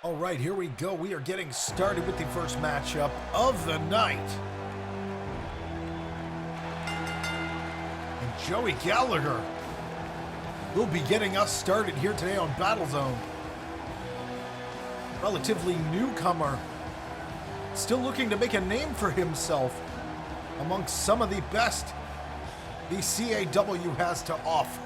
All right, here we go. We are getting started with the first matchup of the night. And Joey Gallagher will be getting us started here today on Battle Zone. Relatively newcomer, still looking to make a name for himself amongst some of the best the CAW has to offer.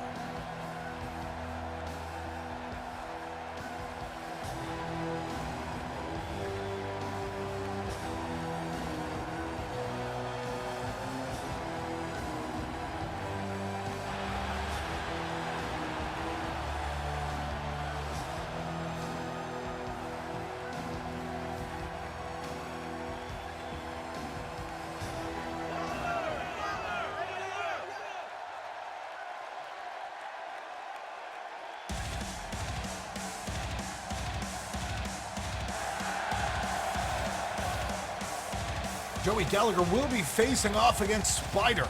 Joey Gallagher will be facing off against Spider,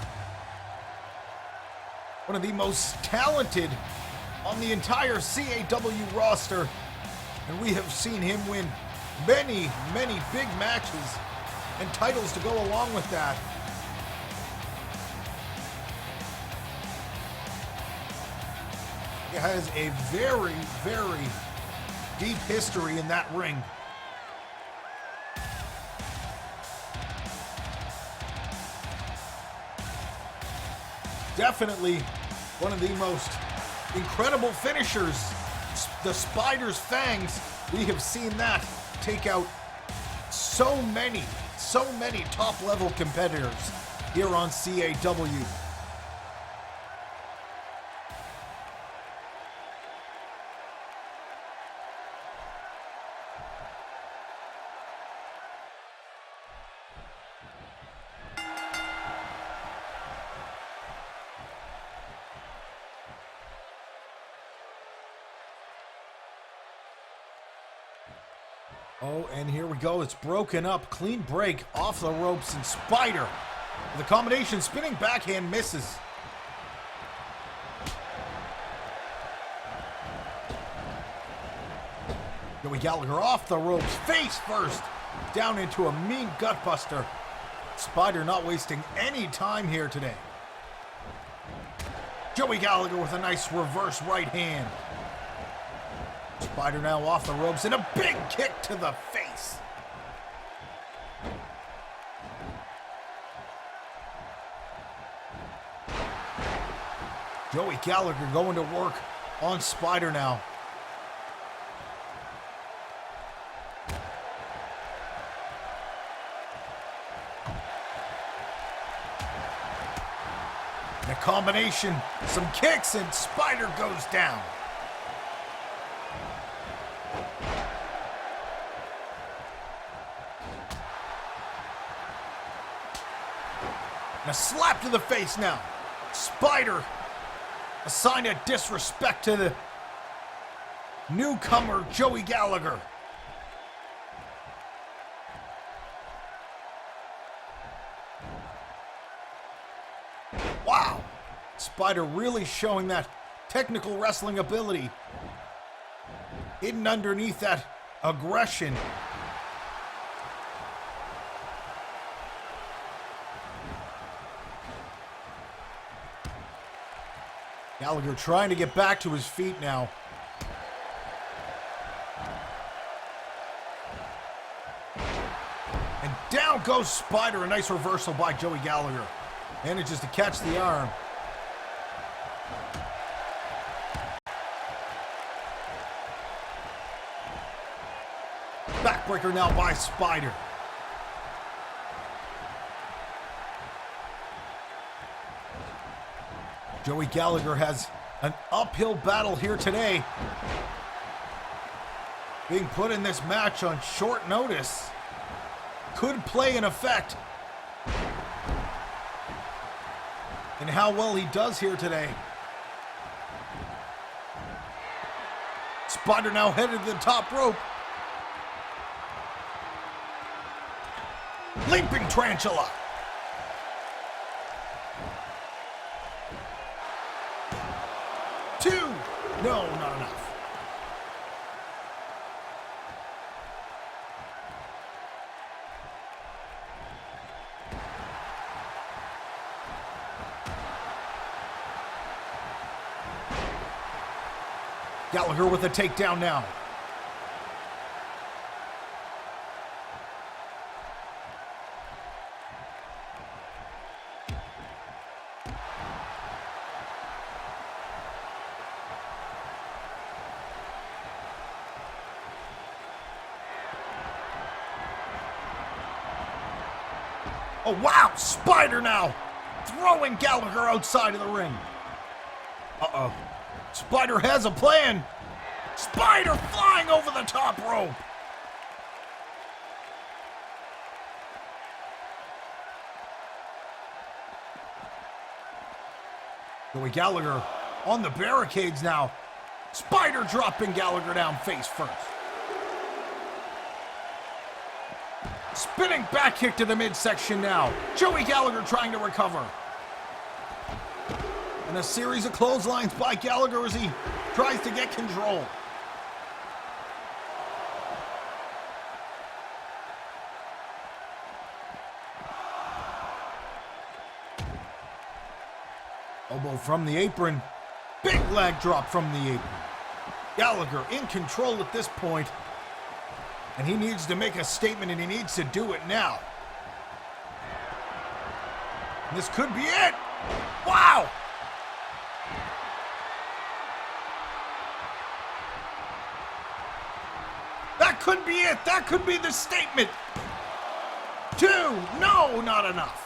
one of the most talented on the entire CAW roster, and we have seen him win many big matches and titles to go along with that. He has a very deep history in that ring. Definitely one of the most incredible finishers. The Spider's Fangs, we have seen that take out so many top-level competitors here on CAW. Oh, and here we go. It's broken up. Clean break off the ropes, and Spider with a combination spinning backhand misses. Joey Gallagher off the ropes, face first, down into a mean gutbuster. Spider not wasting any time here today. Joey Gallagher with a nice reverse right hand. Spider now off the ropes and a big kick to the face. Joey Gallagher going to work on Spider now. And a combination, some kicks, and Spider goes down. And a slap to the face now. Spider, a sign of disrespect to the newcomer, Joey Gallagher. Wow. Spider really showing that technical wrestling ability hidden underneath that aggression. Gallagher trying to get back to his feet now. And down goes Spider. A nice reversal by Joey Gallagher. Manages to catch the arm. Backbreaker now by Spider. Joey Gallagher has an uphill battle here today. Being put in this match on short notice could play an effect in how well he does here today. Spider now headed to the top rope. Leaping Tarantula. Two. No, not enough. Gallagher with a takedown now. Oh, wow! Spider now! Throwing Gallagher outside of the ring. Uh-oh. Spider has a plan. Spider flying over the top rope. Joey Gallagher on the barricades now. Spider dropping Gallagher down face first. Spinning back kick to the midsection now. Joey Gallagher trying to recover. And a series of clotheslines by Gallagher as he tries to get control. Elbow from the apron. Big leg drop from the apron. Gallagher in control at this point. And he needs to make a statement, and he needs to do it now. And this could be it. Wow! That could be it. That could be the statement. 2. No, not enough.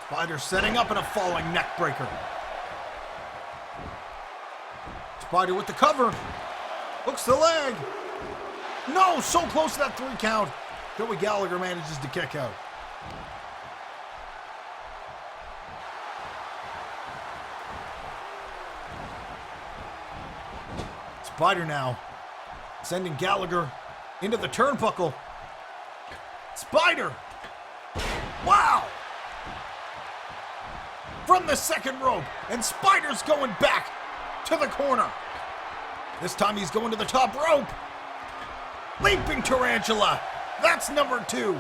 Spider setting up in a falling neck breaker. Spider with the cover. Hooks the leg. No, so close to that 3 count. Joey Gallagher manages to kick out. Spider now sending Gallagher into the turnbuckle. Spider. Wow. From the second rope, and Spider's going back to the corner. This time he's going to the top rope. Leaping tarantula. That's number 2.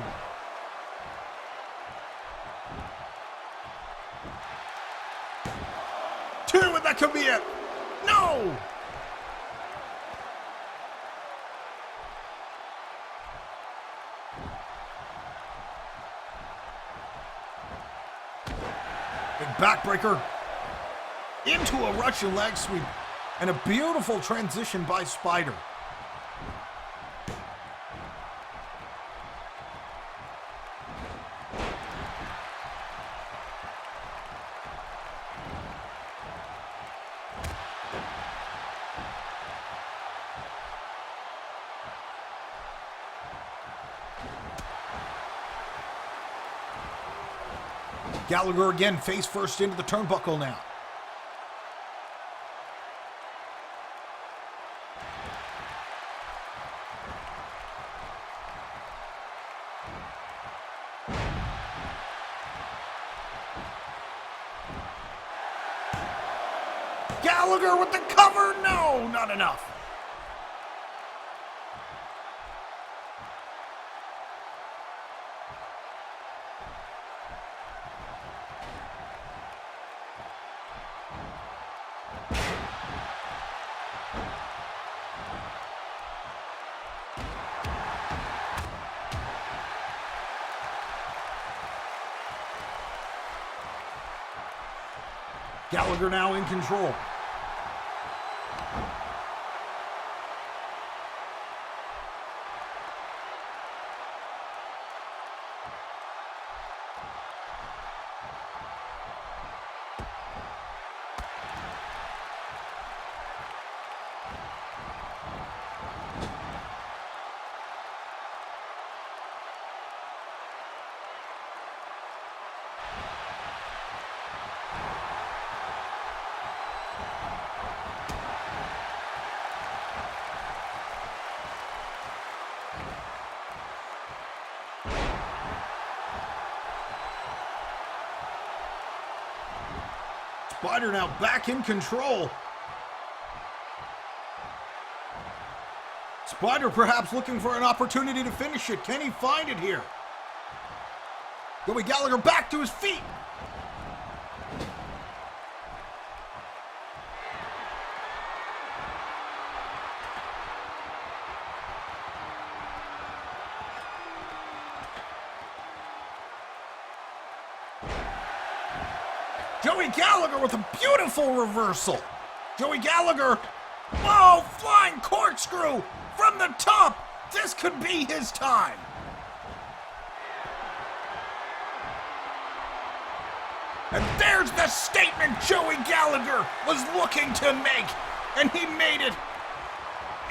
Two, and that could be it. No! Big backbreaker into a Russian leg sweep, and a beautiful transition by Spider. Gallagher again face first into the turnbuckle now. Gallagher with the cover. No, not enough. Gallagher now in control. Spider now back in control. Spider perhaps looking for an opportunity to finish it. Can he find it here? Joey Gallagher back to his feet. Joey Gallagher with a beautiful reversal. Joey Gallagher, oh, flying corkscrew from the top. This could be his time. And there's the statement Joey Gallagher was looking to make. And he made it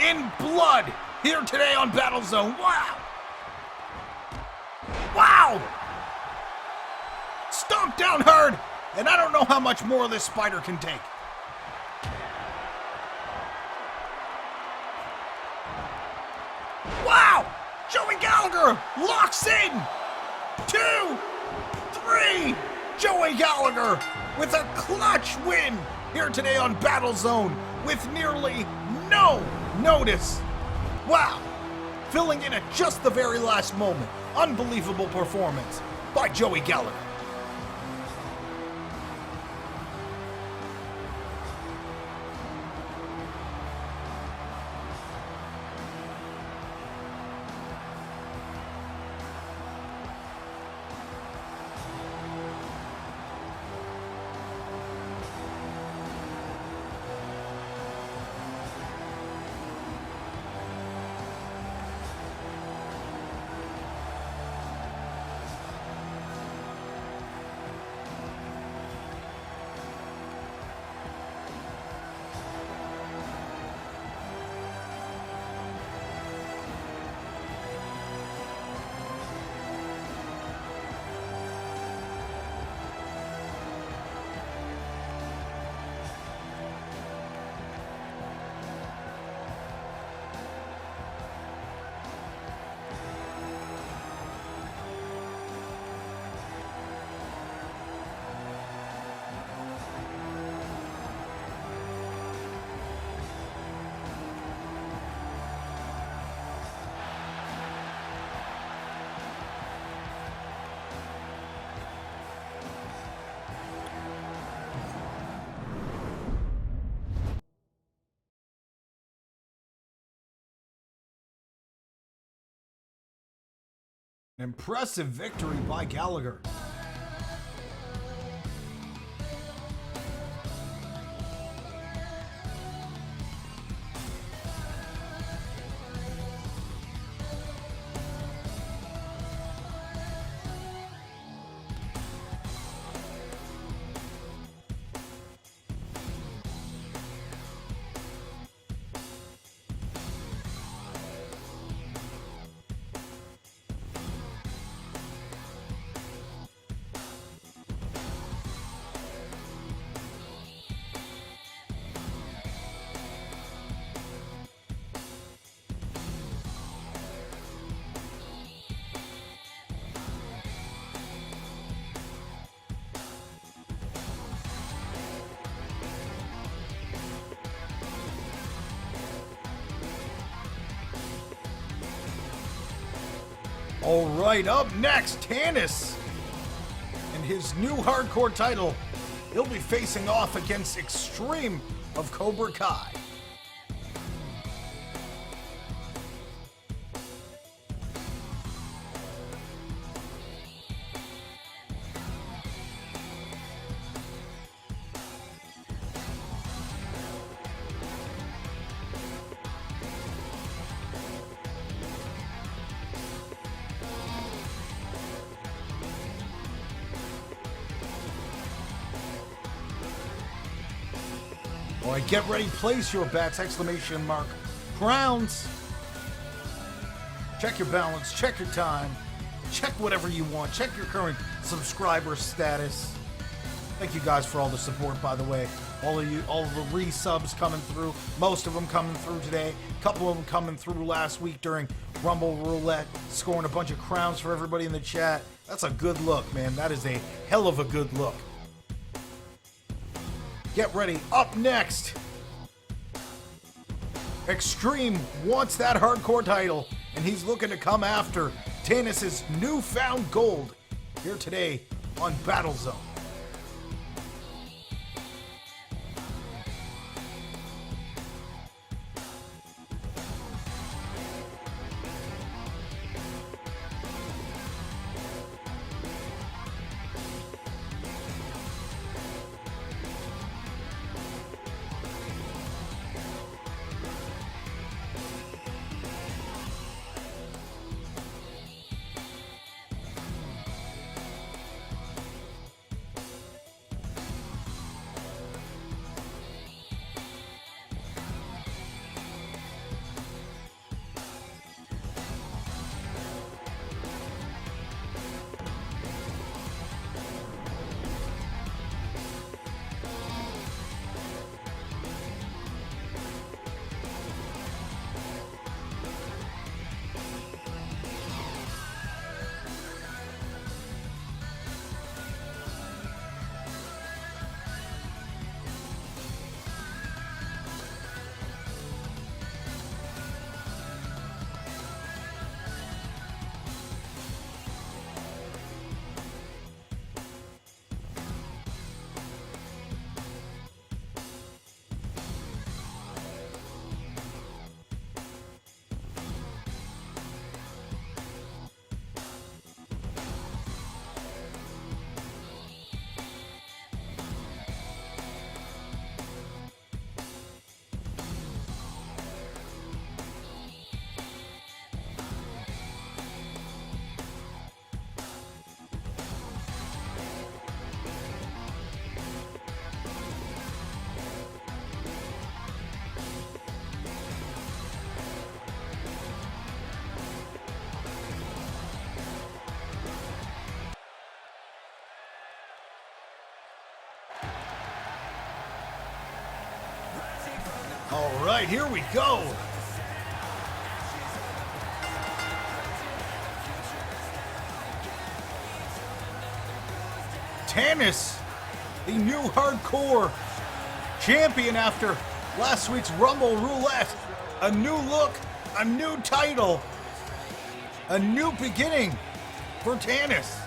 in blood here today on Battle Zone. Wow. Wow. Stomped down hard. And I don't know how much more this Spider can take. Wow! Joey Gallagher locks in. 2, 3. Joey Gallagher with a clutch win here today on Battle Zone with nearly no notice. Wow! Filling in at just the very last moment. Unbelievable performance by Joey Gallagher. An impressive victory by Gallagher. All right, up next, Tannis. And his new hardcore title, he'll be facing off against Extreme of Cobra Kai. All right, get ready, place your bets, exclamation mark, crowns. Check your balance, check your time, check whatever you want, check your current subscriber status. Thank you guys for all the support, by the way. All of you, all of the resubs coming through, most of them coming through today, a couple of them coming through last week during Rumble Roulette, scoring a bunch of crowns for everybody in the chat. That's a good look, man. That is a hell of a good look. Get ready. Up next, Extreme wants that hardcore title, and he's looking to come after Tannis' newfound gold here today on Battle Zone. All right, here we go. Tannis, the new hardcore champion after last week's Rumble Roulette. A new look, a new title, a new beginning for Tannis.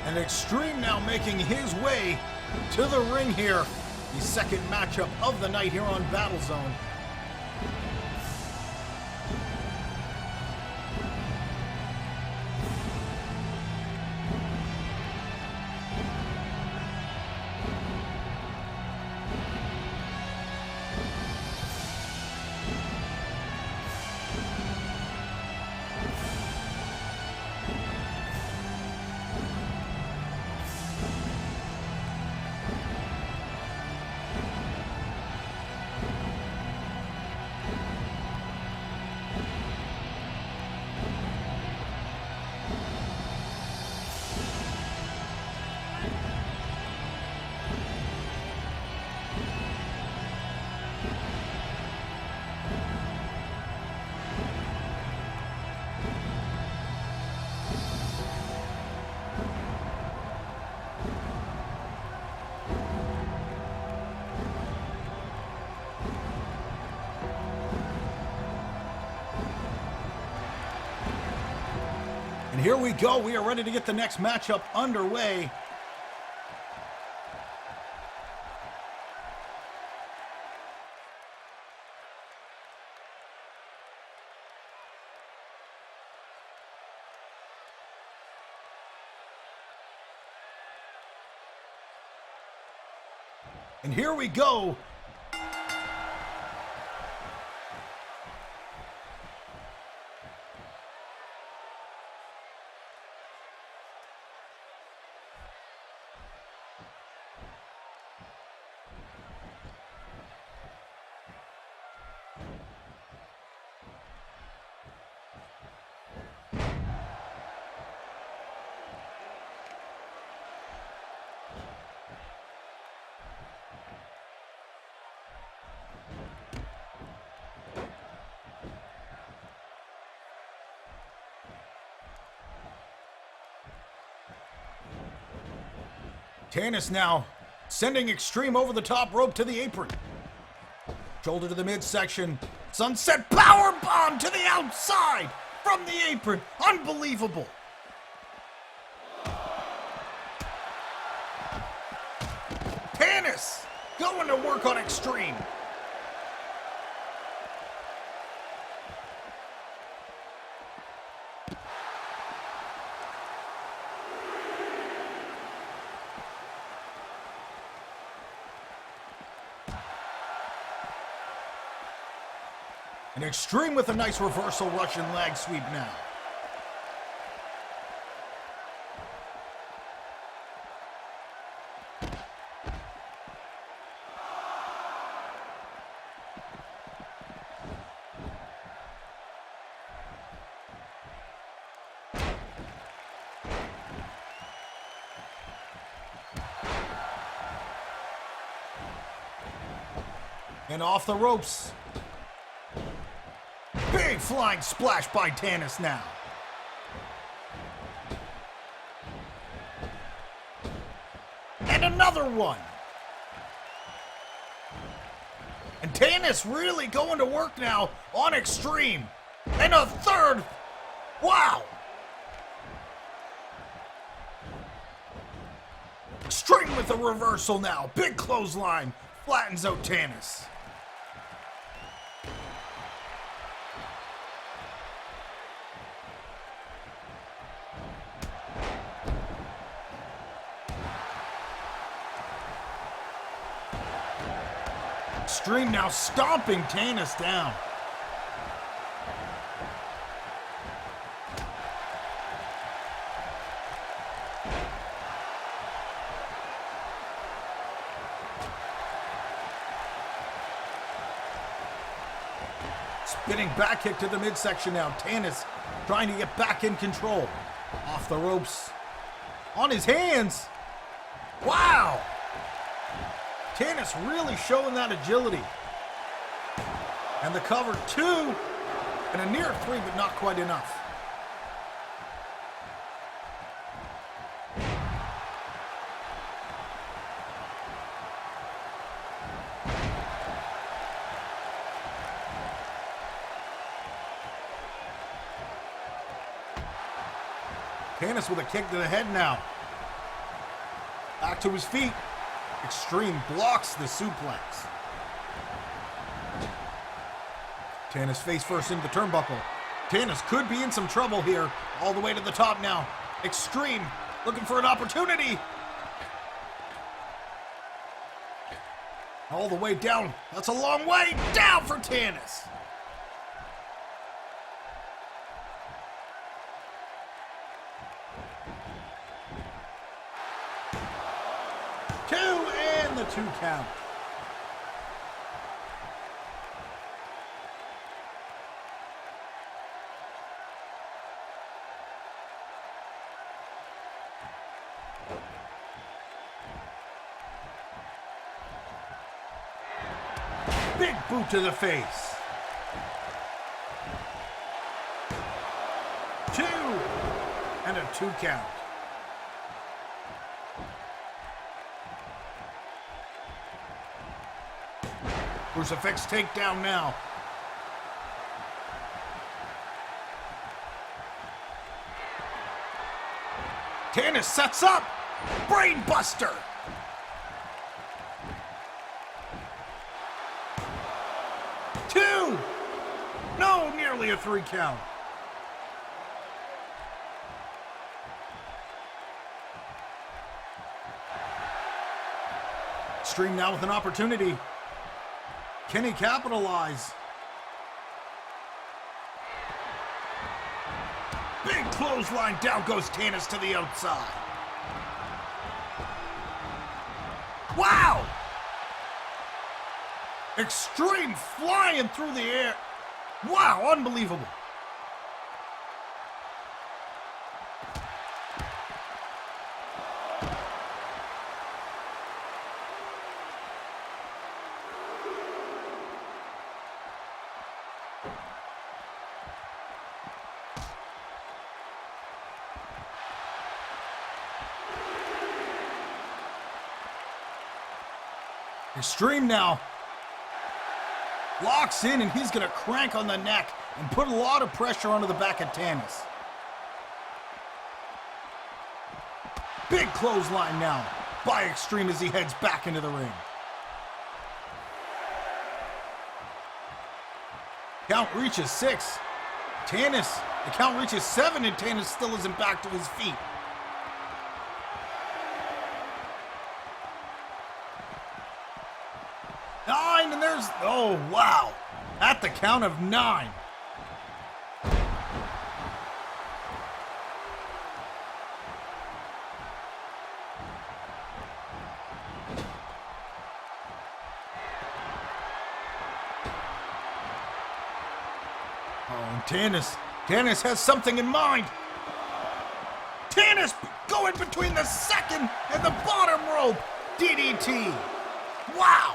And Extreme now making his way to the ring here. The second matchup of the night here on Battle Zone. And here we go. We are ready to get the next matchup underway. And here we go. Tannis now sending Extreme over the top rope to the apron. Shoulder to the midsection. Sunset power bomb to the outside from the apron. Unbelievable. Tannis going to work on Extreme. And Extreme with a nice reversal Russian leg sweep now. And off the ropes. Big flying splash by Tannis now. And another one. And Tannis really going to work now on Extreme. And a third. Wow. Extreme with a reversal now. Big clothesline. Flattens out Tannis. Extreme now stomping Tannis down. Spinning back kick to the midsection now. Tannis trying to get back in control. Off the ropes. On his hands. Wow. Tannis really showing that agility. And the cover 2 and a near 3, but not quite enough. Tannis with a kick to the head now. Back to his feet. Extreme blocks the suplex. Tannis face first into the turnbuckle. Tannis could be in some trouble here. All the way to the top now. Extreme looking for an opportunity. All the way down. That's a long way down for Tannis. The 2 count. Big boot to the face. 2 and a 2 count. Crucifix takedown now. Tannis sets up. Brain buster. 2. No, nearly a 3 count. Extreme now with an opportunity. Can he capitalize? Big clothesline, down goes Tanis to the outside. Wow! Extreme flying through the air. Wow, unbelievable. Extreme now locks in, and he's gonna crank on the neck and put a lot of pressure onto the back of Tanis. Big clothesline now by Extreme as he heads back into the ring. Count reaches 6. Tanis, the count reaches 7, and Tanis still isn't back to his feet. And there's, oh wow, at the count of 9. Oh, and Tanis has something in mind. Tanis going between the second and the bottom rope. DDT. Wow.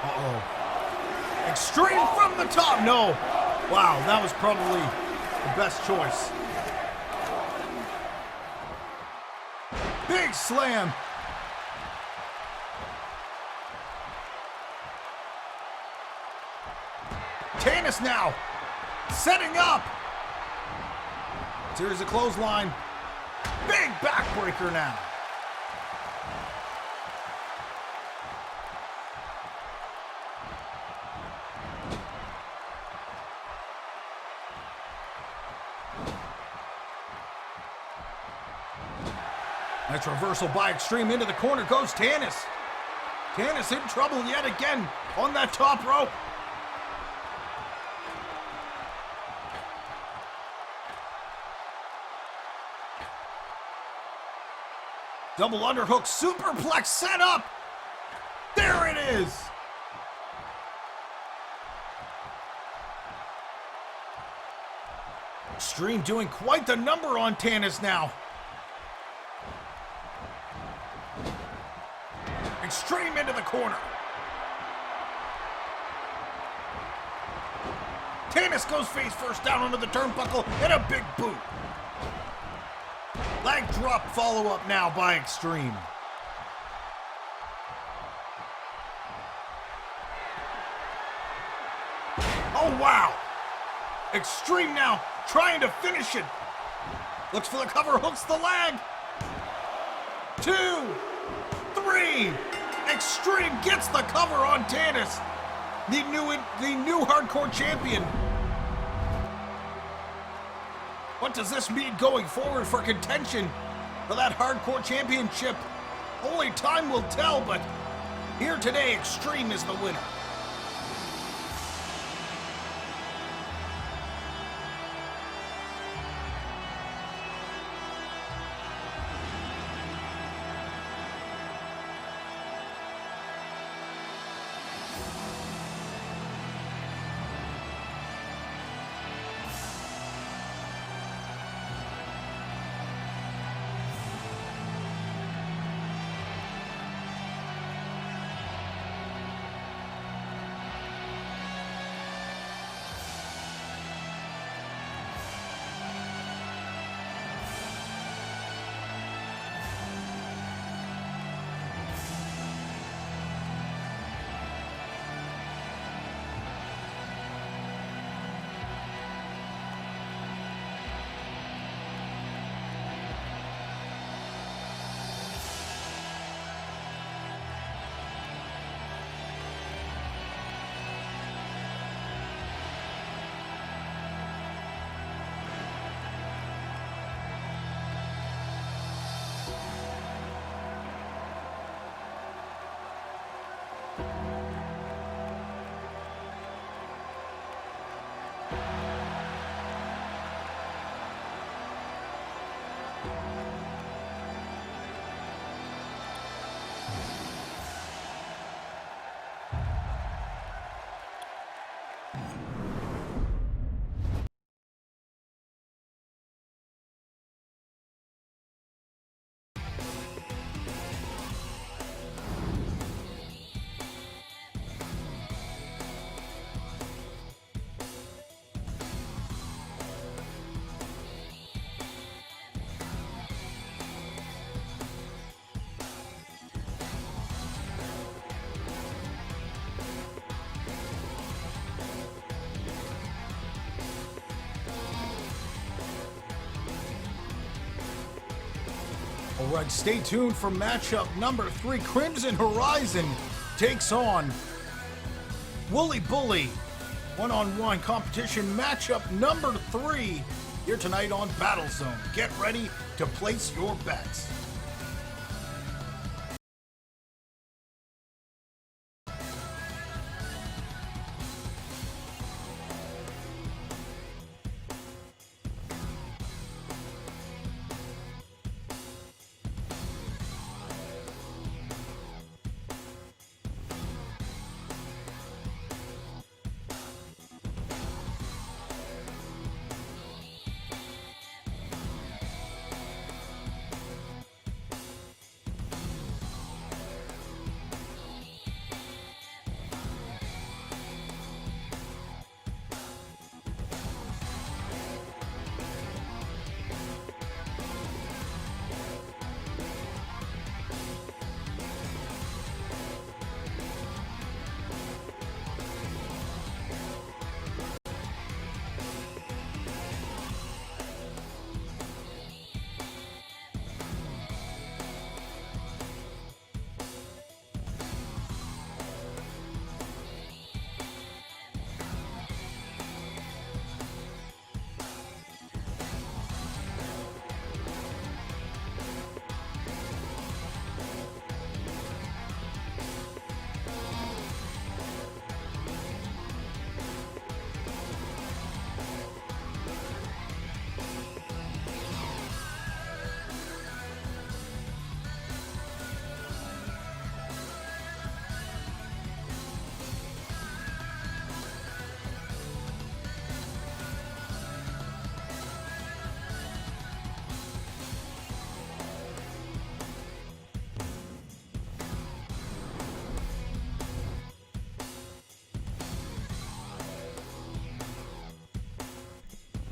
Uh-oh. Extreme from the top. No. Wow, that was probably the best choice. Big slam. Tanis now setting up. Series of clothesline. Big backbreaker now. Nice reversal by Extreme. Into the corner goes Tanis. Tanis in trouble yet again on that top rope. Double underhook superplex set up. There it is. Extreme doing quite the number on Tanis now. Extreme into the corner. Tanis goes face first down onto the turnbuckle and a big boot. Leg drop follow up now by Extreme. Oh wow. Extreme now trying to finish it. Looks for the cover, hooks the leg. 2, 3. Extreme gets the cover on Tanis, the new hardcore champion. What does this mean going forward for contention for that hardcore championship? Only time will tell, but here today, Extreme is the winner. Alright, stay tuned for matchup number 3. Crimson Horizon takes on Wooly Bully. One-on-one competition matchup number 3 here tonight on Battle Zone. Get ready to place your bets.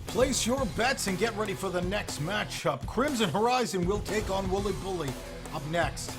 Place your bets and get ready for the next matchup. Crimson Horizon will take on Wooly Bully. Up next.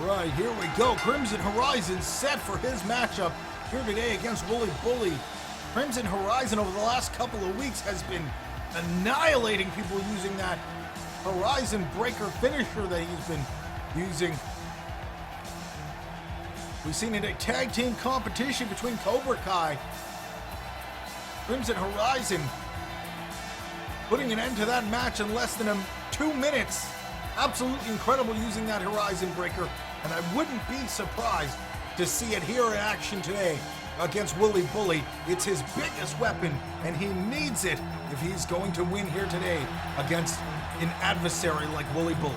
Alright, here we go. Crimson Horizon set for his matchup here today against Wooly Bully. Crimson Horizon over the last couple of weeks has been annihilating people using that Horizon Breaker finisher that he's been using. We've seen it a tag team competition between Cobra Kai. Crimson Horizon putting an end to that match in less than 2 minutes. Absolutely incredible using that Horizon Breaker, and I wouldn't be surprised to see it here in action today against Wooly Bully. It's his biggest weapon, and he needs it if he's going to win here today against an adversary like Wooly Bully.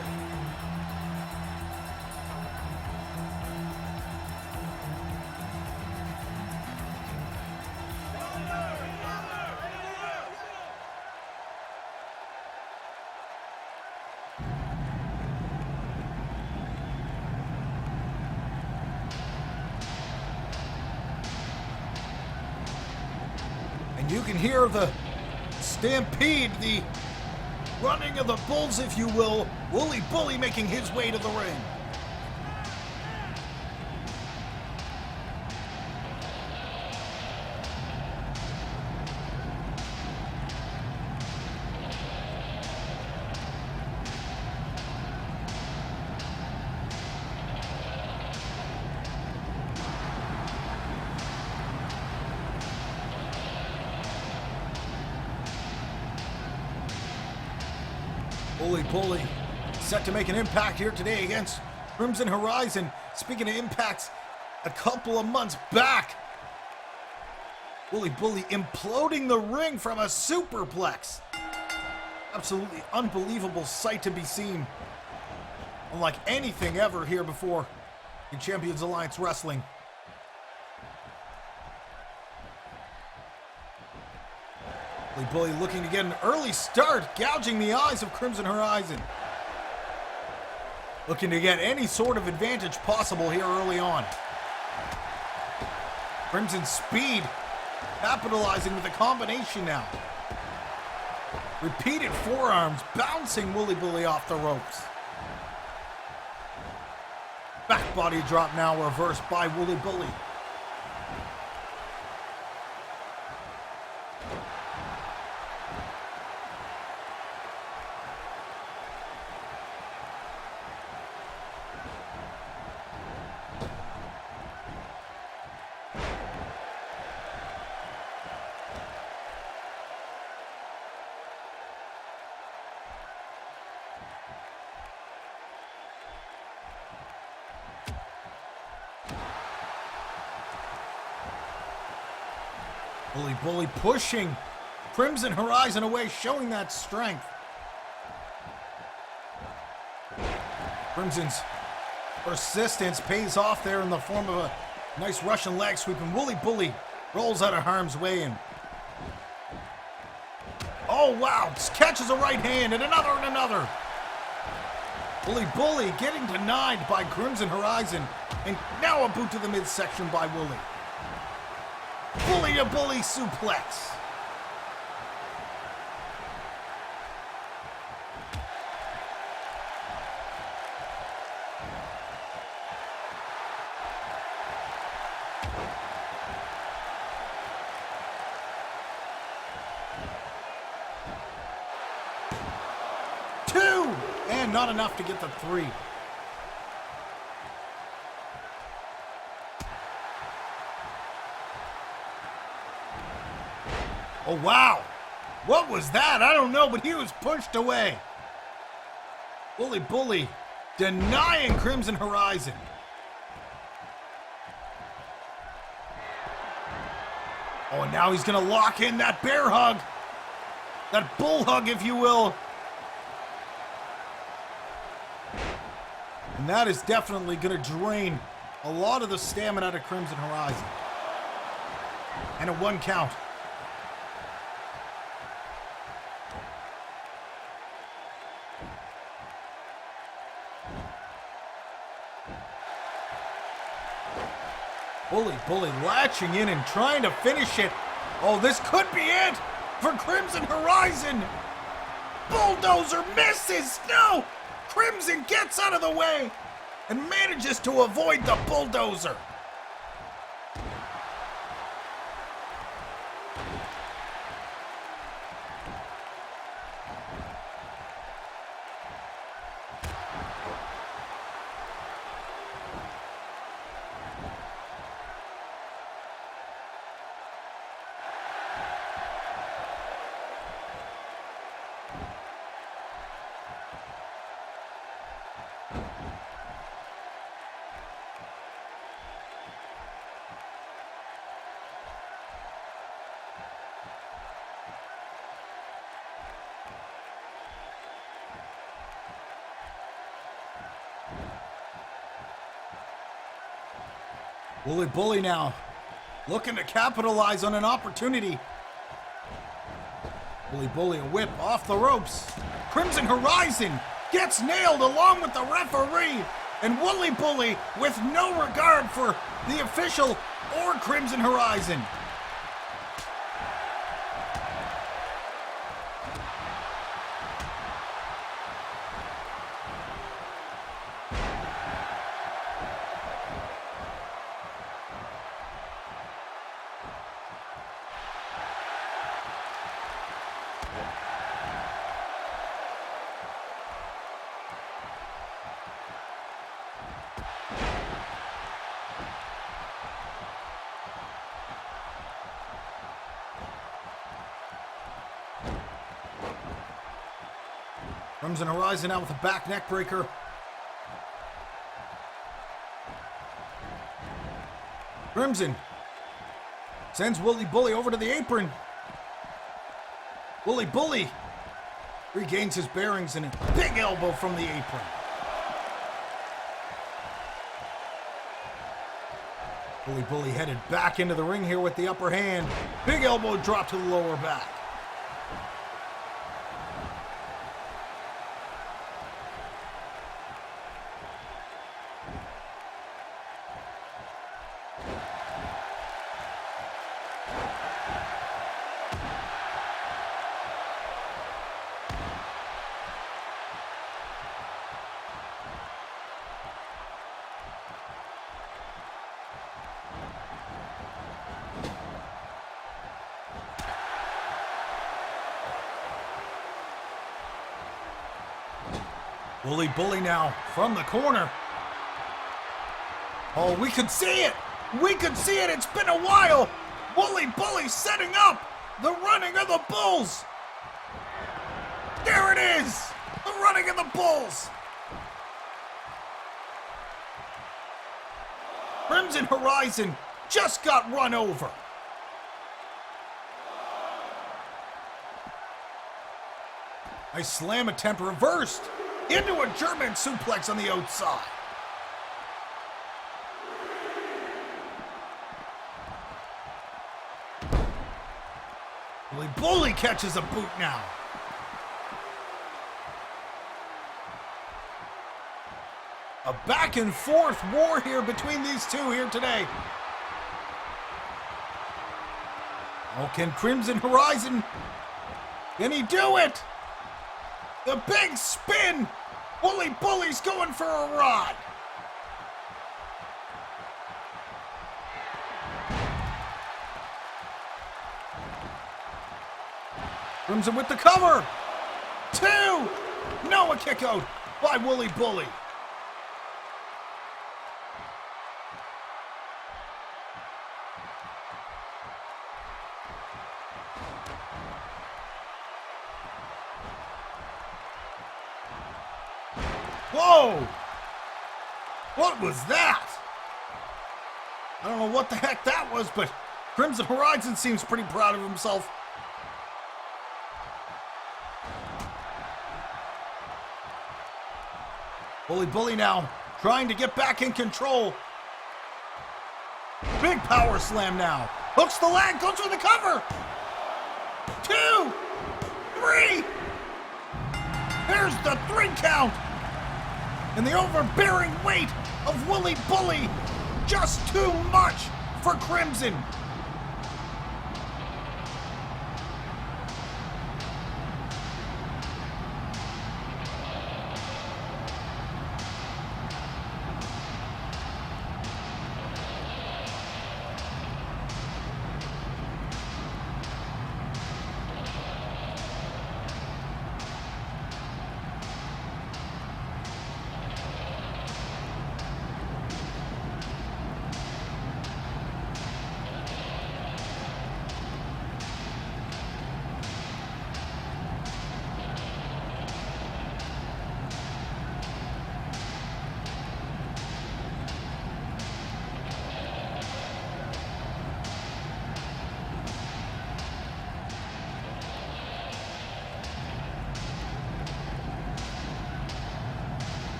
You can hear the stampede, the running of the bulls, if you will. Wooly Bully making his way to the ring. Bully set to make an impact here today against Crimson Horizon. Speaking of impacts, a couple of months back, Bully imploding the ring from a superplex. Absolutely unbelievable sight to be seen. Unlike anything ever here before in Champions Alliance Wrestling. Bully looking to get an early start, gouging the eyes of Crimson Horizon. Looking to get any sort of advantage possible here early on. Crimson speed, capitalizing with a combination now. Repeated forearms, bouncing Bully off the ropes. Back body drop now reversed by Bully. Bully pushing Crimson Horizon away, showing that strength. Crimson's persistence pays off there in the form of a nice Russian leg sweep, and Bully rolls out of harm's way. And oh wow, just catches a right hand and another. Bully getting denied by Crimson Horizon, and now a boot to the midsection by Bully. Bully suplex. Two, and not enough to get the three. Oh, wow. What was that? I don't know, but he was pushed away. Bully denying Crimson Horizon. Oh, and now he's going to lock in that bear hug. That bull hug, if you will. And that is definitely going to drain a lot of the stamina out of Crimson Horizon. And a 1 count. Bully latching in and trying to finish it. Oh, this could be it for Crimson Horizon. Bulldozer misses. No! Crimson gets out of the way and manages to avoid the bulldozer. Bully now, looking to capitalize on an opportunity. Bully, a whip off the ropes. Crimson Horizon gets nailed along with the referee. And Bully with no regard for the official or Crimson Horizon. Crimson Horizon out with a back neck breaker. Crimson sends Wooly Bully over to the apron. Wooly Bully regains his bearings and a big elbow from the apron. Wooly Bully headed back into the ring here with the upper hand. Big elbow drop to the lower back. Wooly Bully now from the corner. Oh, we could see it. We could see it. It's been a while. Wooly Bully setting up the running of the Bulls. There it is. The running of the Bulls. Crimson Horizon just got run over. A slam attempt reversed into a German suplex on the outside. Wooly Bully catches a boot now. A back and forth war here between these two here today. Oh, can Crimson Horizon, can he do it? The big spin! Wooly Bully's going for a ride! Crimson with the cover! 2! No, a kick out by Wooly Bully. Whoa! What was that? I don't know what the heck that was, but Crimson Horizon seems pretty proud of himself. Wooly Bully now trying to get back in control. Big power slam now. Hooks the leg, goes for the cover. 2, 3. There's the 3 count. And the overbearing weight of Wooly Bully, just too much for Crimson.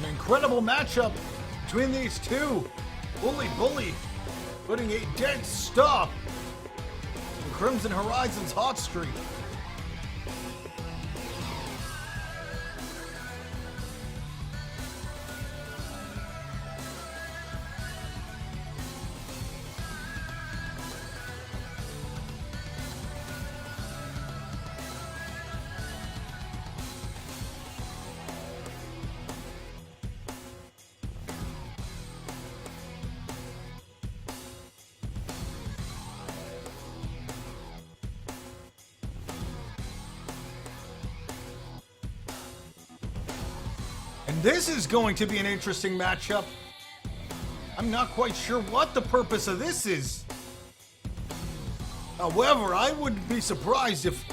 Incredible matchup between these two. Wooly Bully putting a dead stop in Crimson Horizon's hot streak. This is going to be an interesting matchup. I'm not quite sure what the purpose of this is. However, I wouldn't be surprised if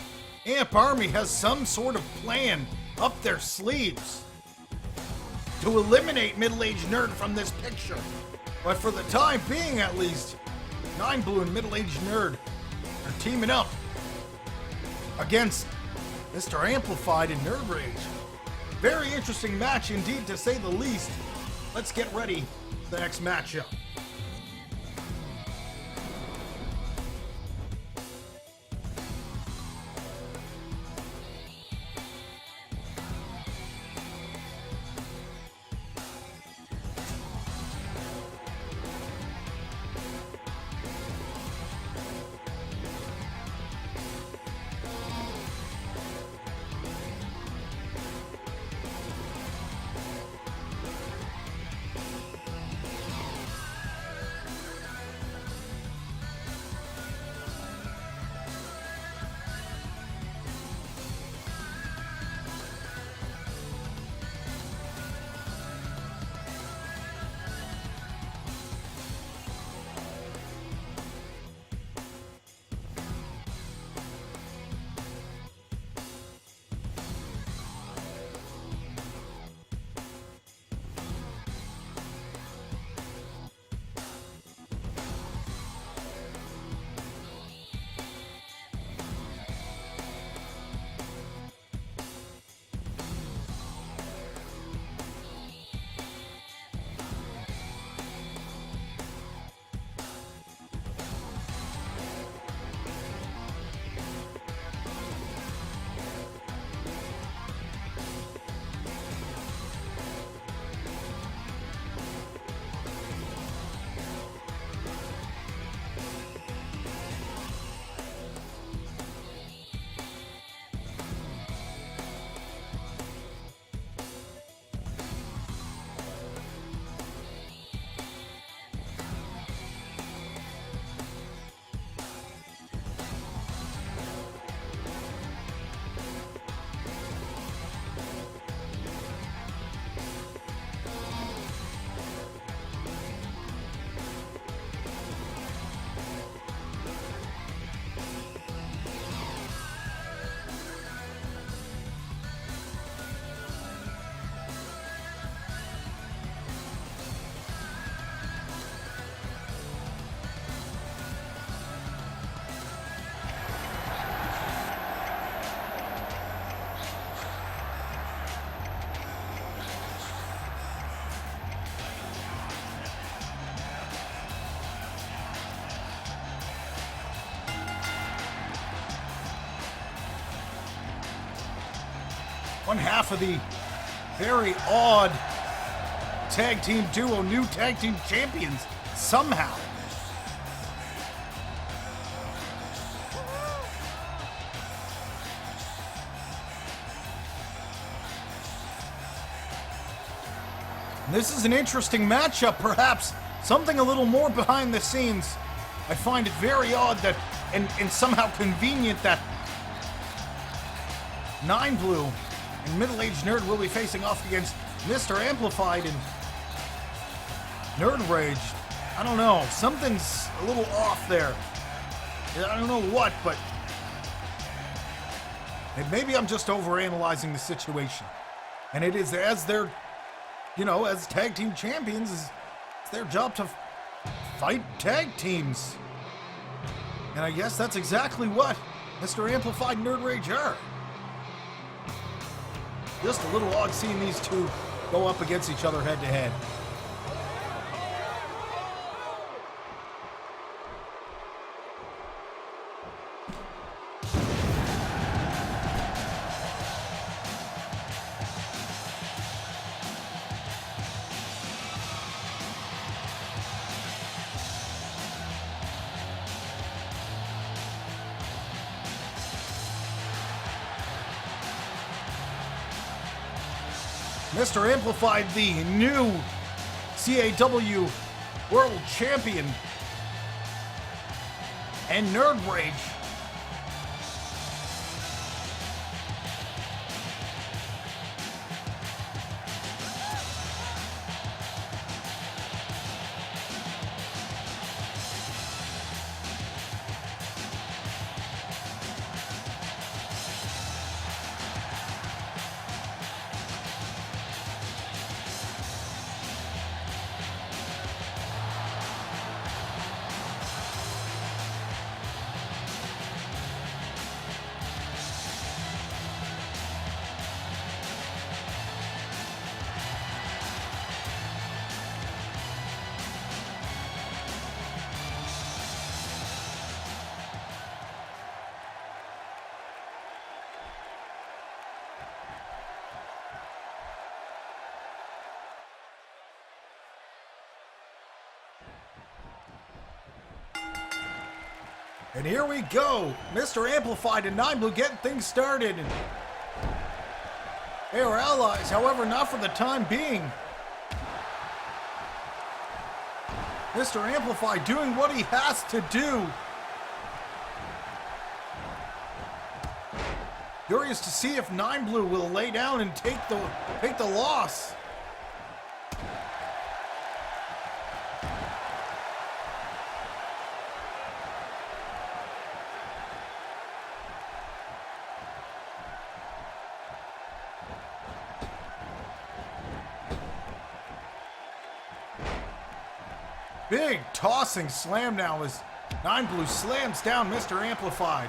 Amp Army has some sort of plan up their sleeves to eliminate Middle-Aged Nerd from this picture. But for the time being, at least, 9 Blue and Middle-Aged Nerd are teaming up against Mr. Amplified and Nerd Rage. Very interesting match indeed, to say the least. Let's get ready for the next matchup. One half of the very odd tag team duo, new tag team champions, somehow. This is an interesting matchup, perhaps something a little more behind the scenes. I find it very odd that, and somehow convenient, that 9 Blue and Middle-Aged Nerd will be facing off against Mr. Amplified and Nerd Rage. I don't know. Something's a little off there. I don't know what, but maybe I'm just overanalyzing the situation. And it is, as their, as tag team champions, it's their job to fight tag teams. And I guess that's exactly what Mr. Amplified and Nerd Rage are. Just a little odd seeing these two go up against each other head to head. Mr. Amplified, the new CAW World Champion, and Nerd Rage, And here we go. Mr. Amplified and 9 Blue getting things started. They are allies, however, not for the time being. Mr. Amplified doing what he has to do. Curious to see if 9 Blue will lay down and take the loss. Big tossing slam now as 9 Blue slams down Mr. Amplified.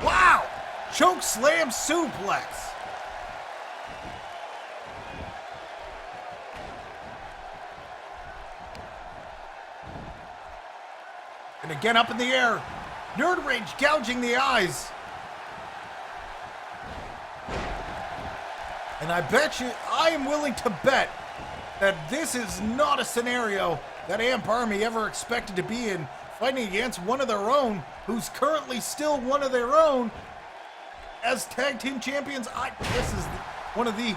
Wow! Choke slam suplex. And again up in the air. Nerd Rage gouging the eyes. And I am willing to bet that this is not a scenario that Amp Army ever expected to be in, fighting against one of their own, who's currently still one of their own as tag team champions. This is one of the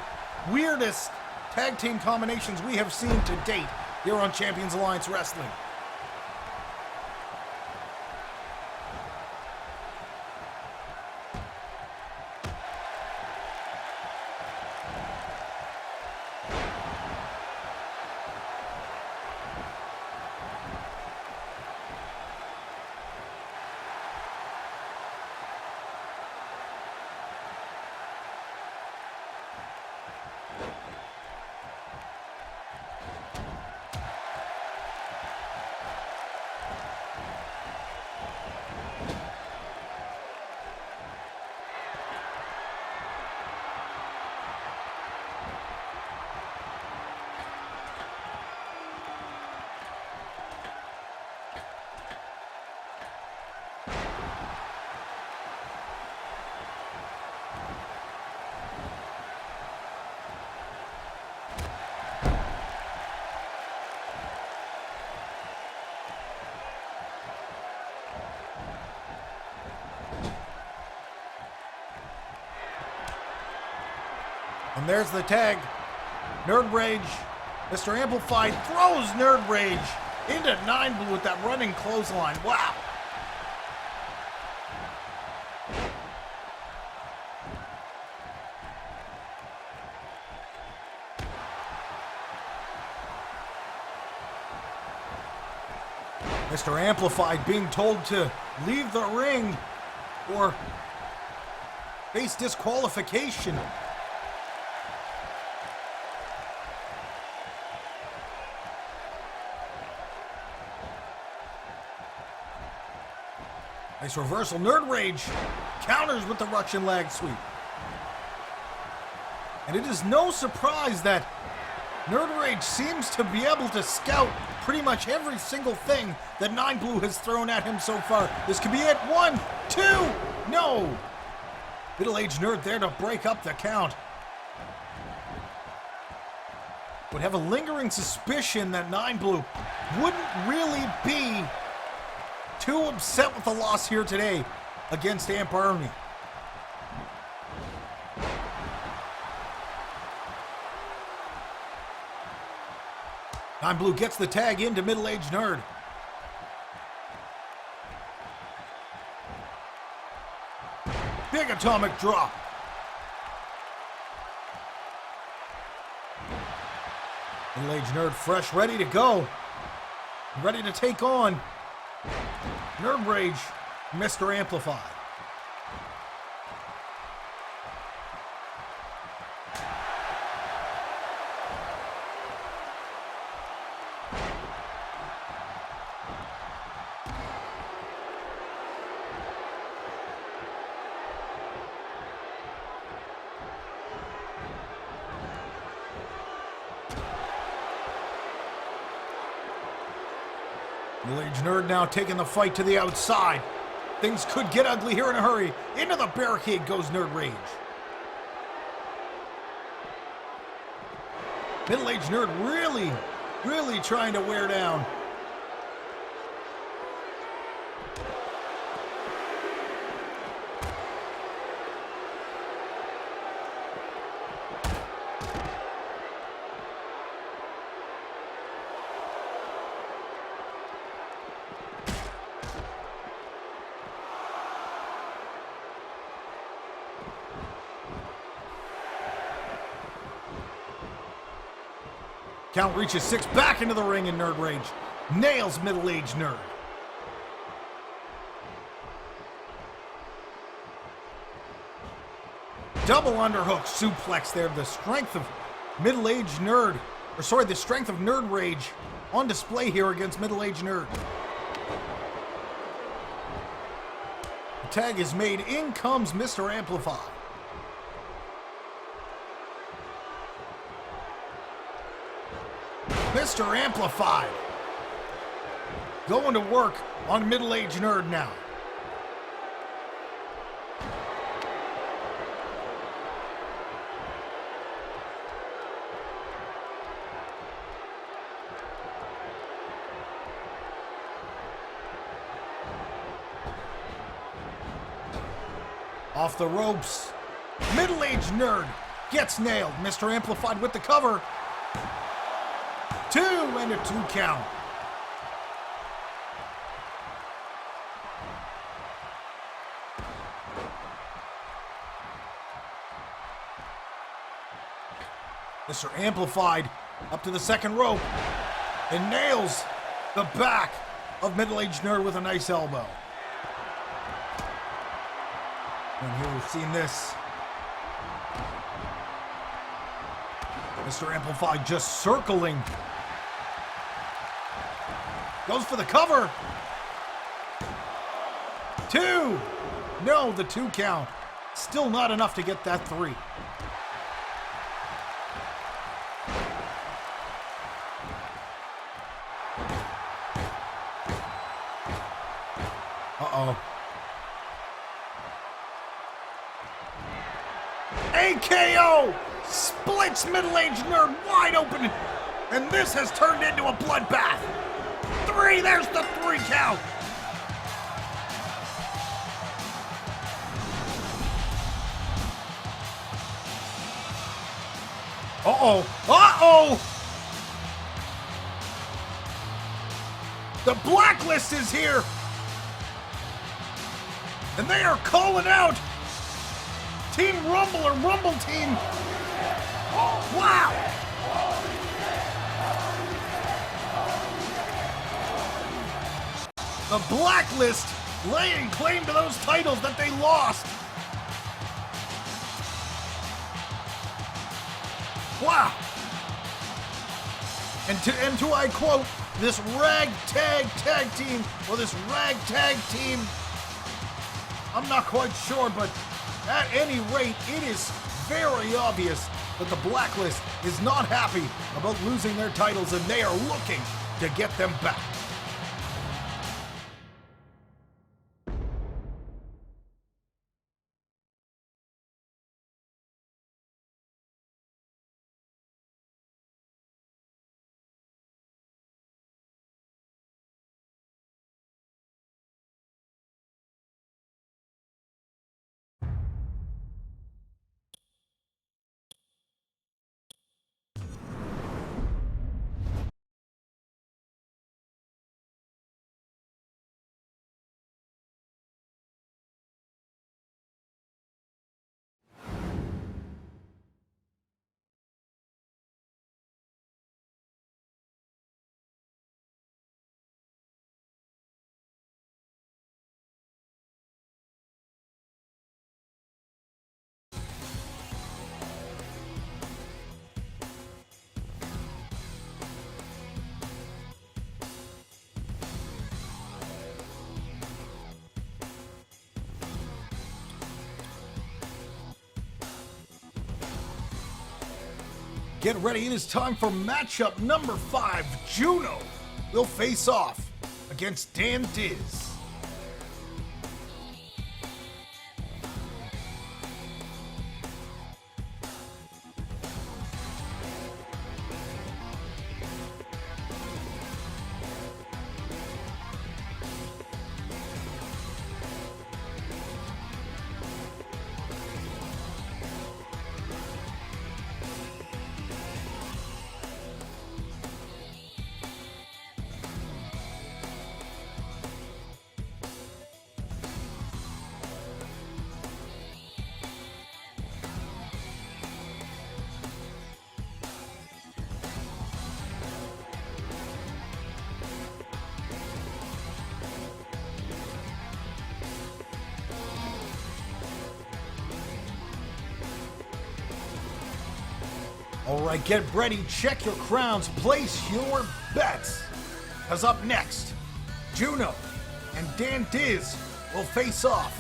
weirdest tag team combinations we have seen to date here on Champions Alliance Wrestling. And there's the tag. Nerd Rage. Mr. Amplified throws Nerd Rage into 9 Blue with that running clothesline. Wow. Mr. Amplified being told to leave the ring or face disqualification. Nice reversal. Nerd Rage counters with the Russian leg sweep. And it is no surprise that Nerd Rage seems to be able to scout pretty much every single thing that 9 Blue has thrown at him so far. This could be it. 1, 2, no! Middle-aged Nerd there to break up the count. Would have a lingering suspicion that 9 Blue wouldn't really be too upset with the loss here today against Amp Army. Nine Blue gets the tag into Middle-aged Nerd. Big atomic drop. Middle-aged Nerd fresh, ready to go. Ready to take on Nerd Rage, Mr. Amplified. Middle-aged Nerd now taking the fight to the outside. Things could get ugly here in a hurry. Into the barricade goes Nerd Rage. Middle-aged Nerd really trying to wear down. Count reaches 6 back into the ring in Nerd Rage. Nails middle-aged Nerd. Double underhook suplex there. The strength of middle-aged Nerd. Or sorry, the strength of Nerd Rage on display here against middle-aged Nerd. The tag is made. In comes Mr. Amplify. Mr. Amplified going to work on middle-aged Nerd now. Off the ropes. Middle-aged Nerd gets nailed. Mr. Amplified with the cover. 2 and a 2 count. Mr. Amplified up to the second rope and nails the back of middle-aged Nerd with a nice elbow. And here we've seen this. Mr. Amplified just circling. Goes for the cover. 2. No, the 2 count. Still not enough to get that 3. Uh-oh. AKO splits middle-aged Nerd wide open, and this has turned into a bloodbath. 3, there's the 3 count. Uh-oh. Uh-oh. The Blacklist is here. And they are calling out Team Rumble or Rumble Team. Wow. The Blacklist laying claim to those titles that they lost. Wow. And to I quote, this ragtag tag team, or this ragtag team, I'm not quite sure, but at any rate, it is very obvious that the Blacklist is not happy about losing their titles, and they are looking to get them back. Get ready, it is time for matchup number 5. Juno will face off against Dan Diz. All right, get ready, check your crowns, place your bets. Because up next, Juno and Dan Diz will face off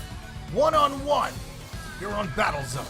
one-on-one here on Battle Zone.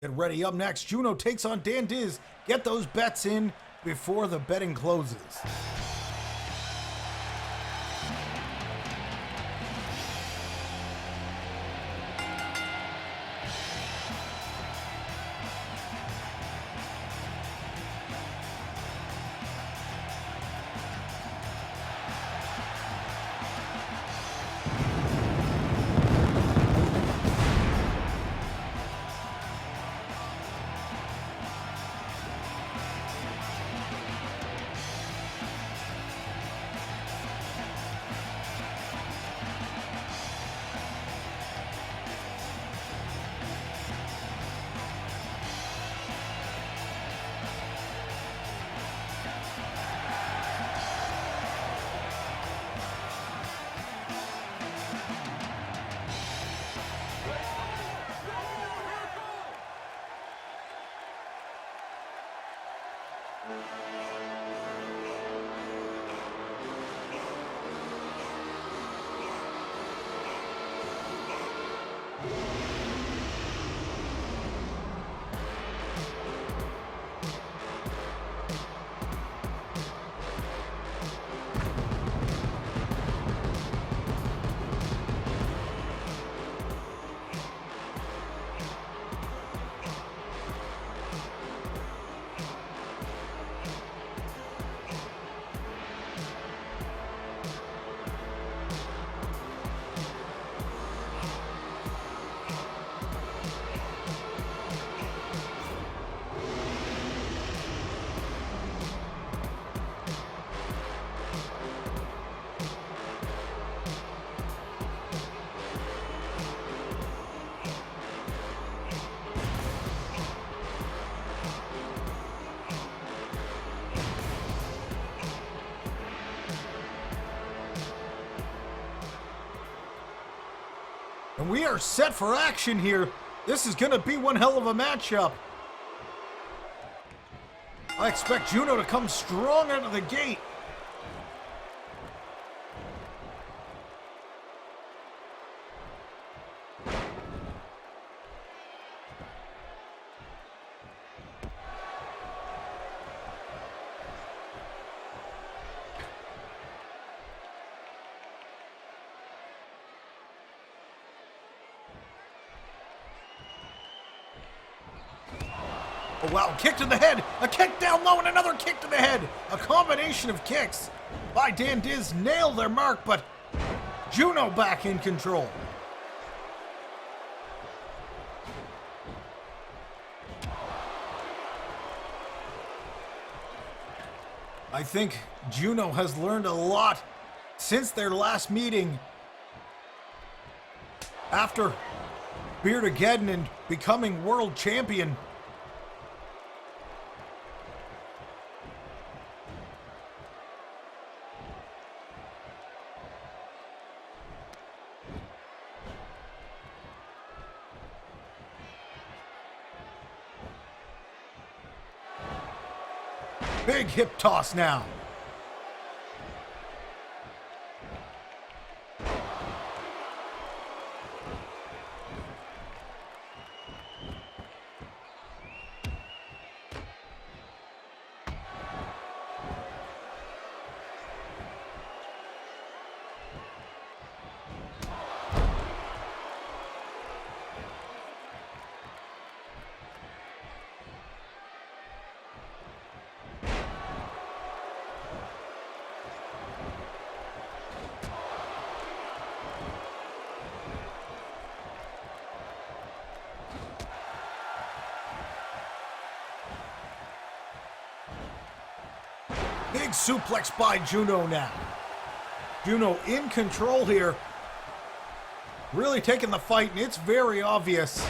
Get ready, up next, Juno takes on Dan Diz. Get those bets in before the betting closes. And we are set for action here. This is going to be one hell of a matchup. I expect Juno to come strong out of the gate. Oh wow, kick to the head, a kick down low and another kick to the head. A combination of kicks by Dan Diz nailed their mark, but Juno back in control. I think Juno has learned a lot since their last meeting after Beardageddon and becoming world champion. Big hip toss now. Big suplex by Juno now. Juno in control here. Really taking the fight, and it's very obvious.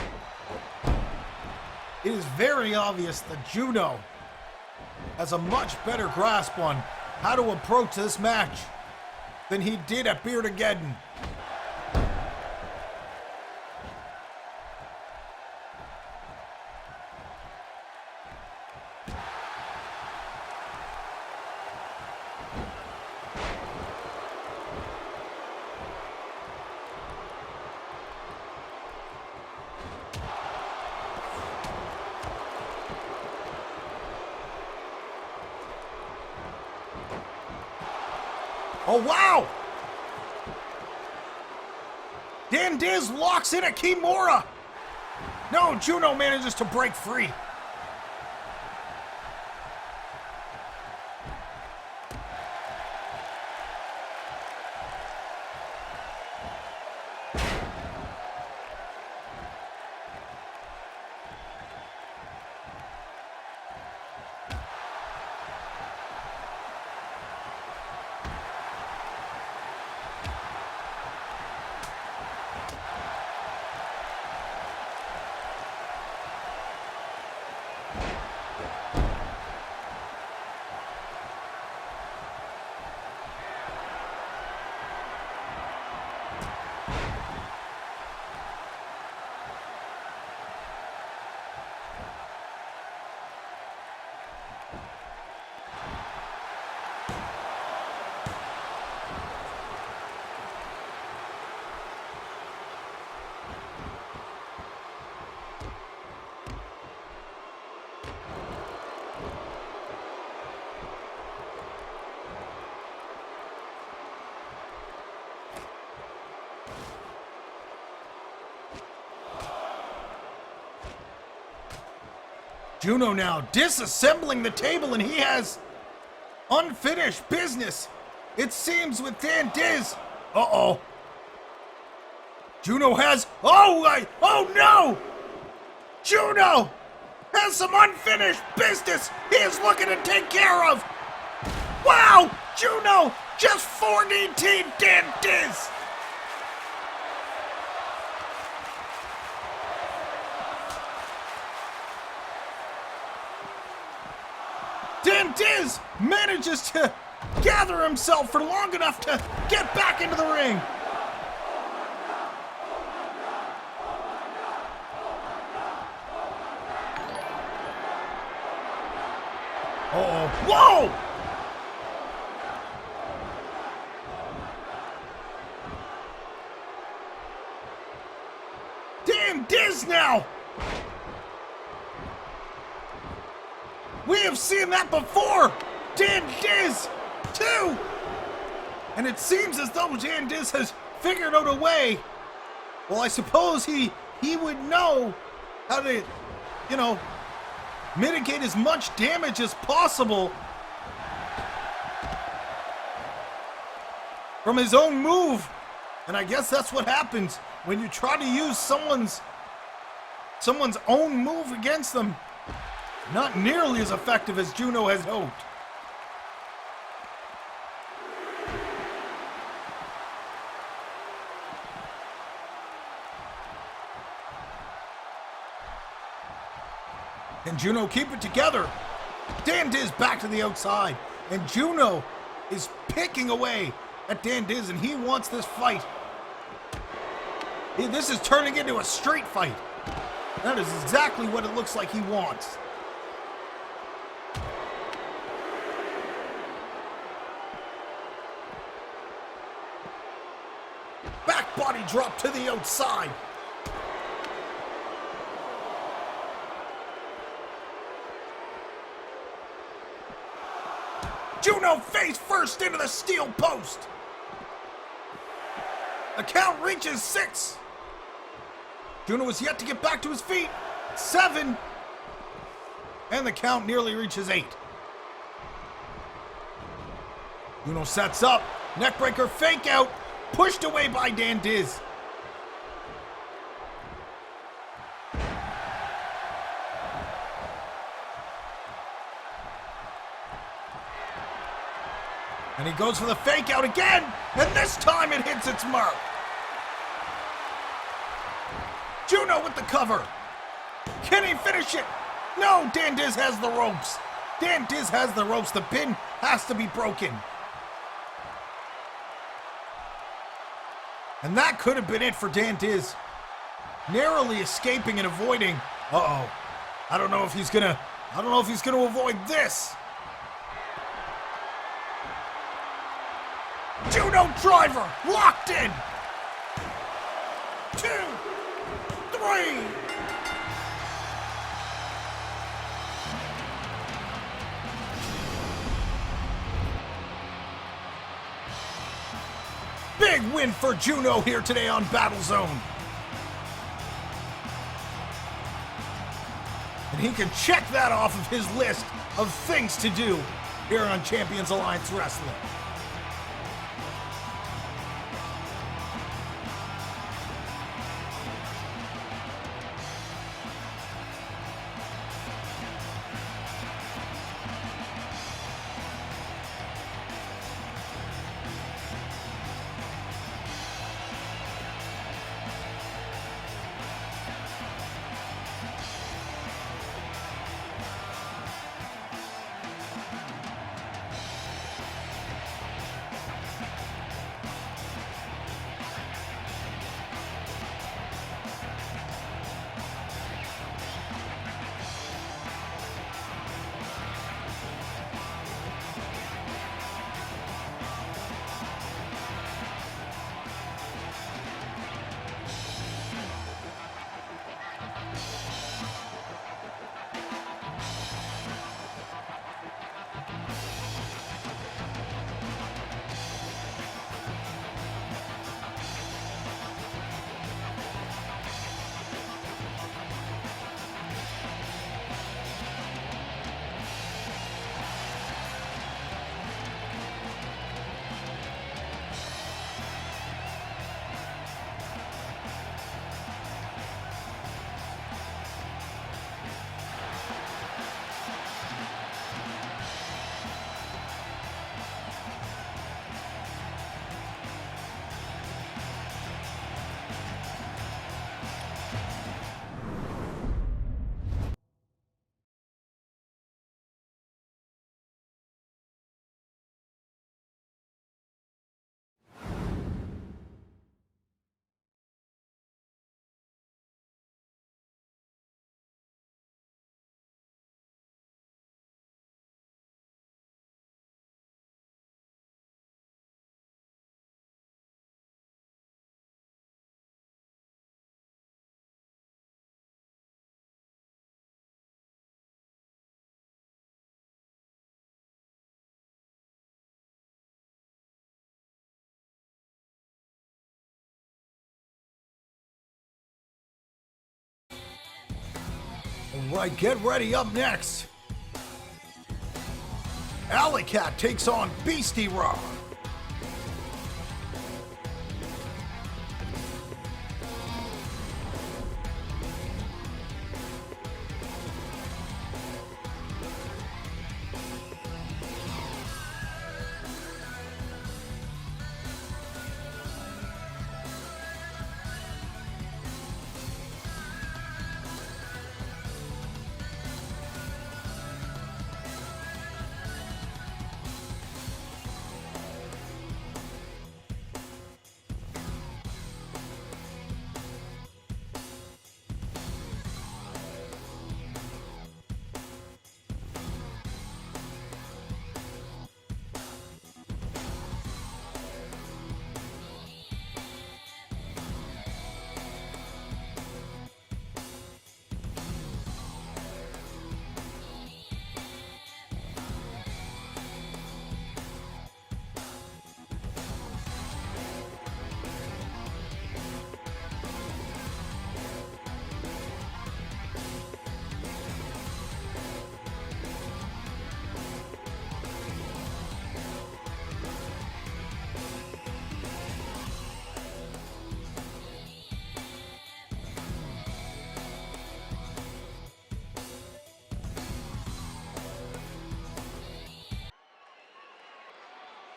It is very obvious that Juno has a much better grasp on how to approach this match than he did at Beardageddon. Oh, wow! Dan Diz locks in a Kimura. No, Juno manages to break free. Juno now disassembling the table, and he has unfinished business, it seems, with Dan Diz. Uh-oh. Juno has... Oh no! Juno has some unfinished business he is looking to take care of. Wow! Juno just 4DT'd Dan Diz. Dan Diz manages to gather himself for long enough to get back into the ring. Uh-oh. Whoa! Dan Diz now! We have seen that before! Dan Diz, too! And it seems as though Dan Diz has figured out a way. Well, I suppose he would know how to, mitigate as much damage as possible from his own move. And I guess that's what happens when you try to use someone's own move against them. Not nearly as effective as Juno has hoped. Can Juno keep it together? Dan Diz back to the outside, and Juno is picking away at Dan Diz, and he wants this fight. This is turning into a street fight. That is exactly what it looks like he wants. body drop to the outside. Juno face first into the steel post. The count reaches 6. Juno is yet to get back to his feet. 7. And the count nearly reaches 8. Juno sets up. Neckbreaker fake out. Pushed away by Dan Diz. And he goes for the fake out again, and this time it hits its mark. Juno with the cover. Can he finish it? No, Dan Diz has the ropes. Dan Diz has the ropes. The pin has to be broken. And that could have been it for Dan Diz. Narrowly escaping and avoiding. Uh-oh. I don't know if he's gonna avoid this. Juno driver, locked in. 2, 3. Big win for Juno here today on Battle Zone. And he can check that off of his list of things to do here on Champions Alliance Wrestling. All right, get ready. Up next, Alley Cat takes on Beastie Rock.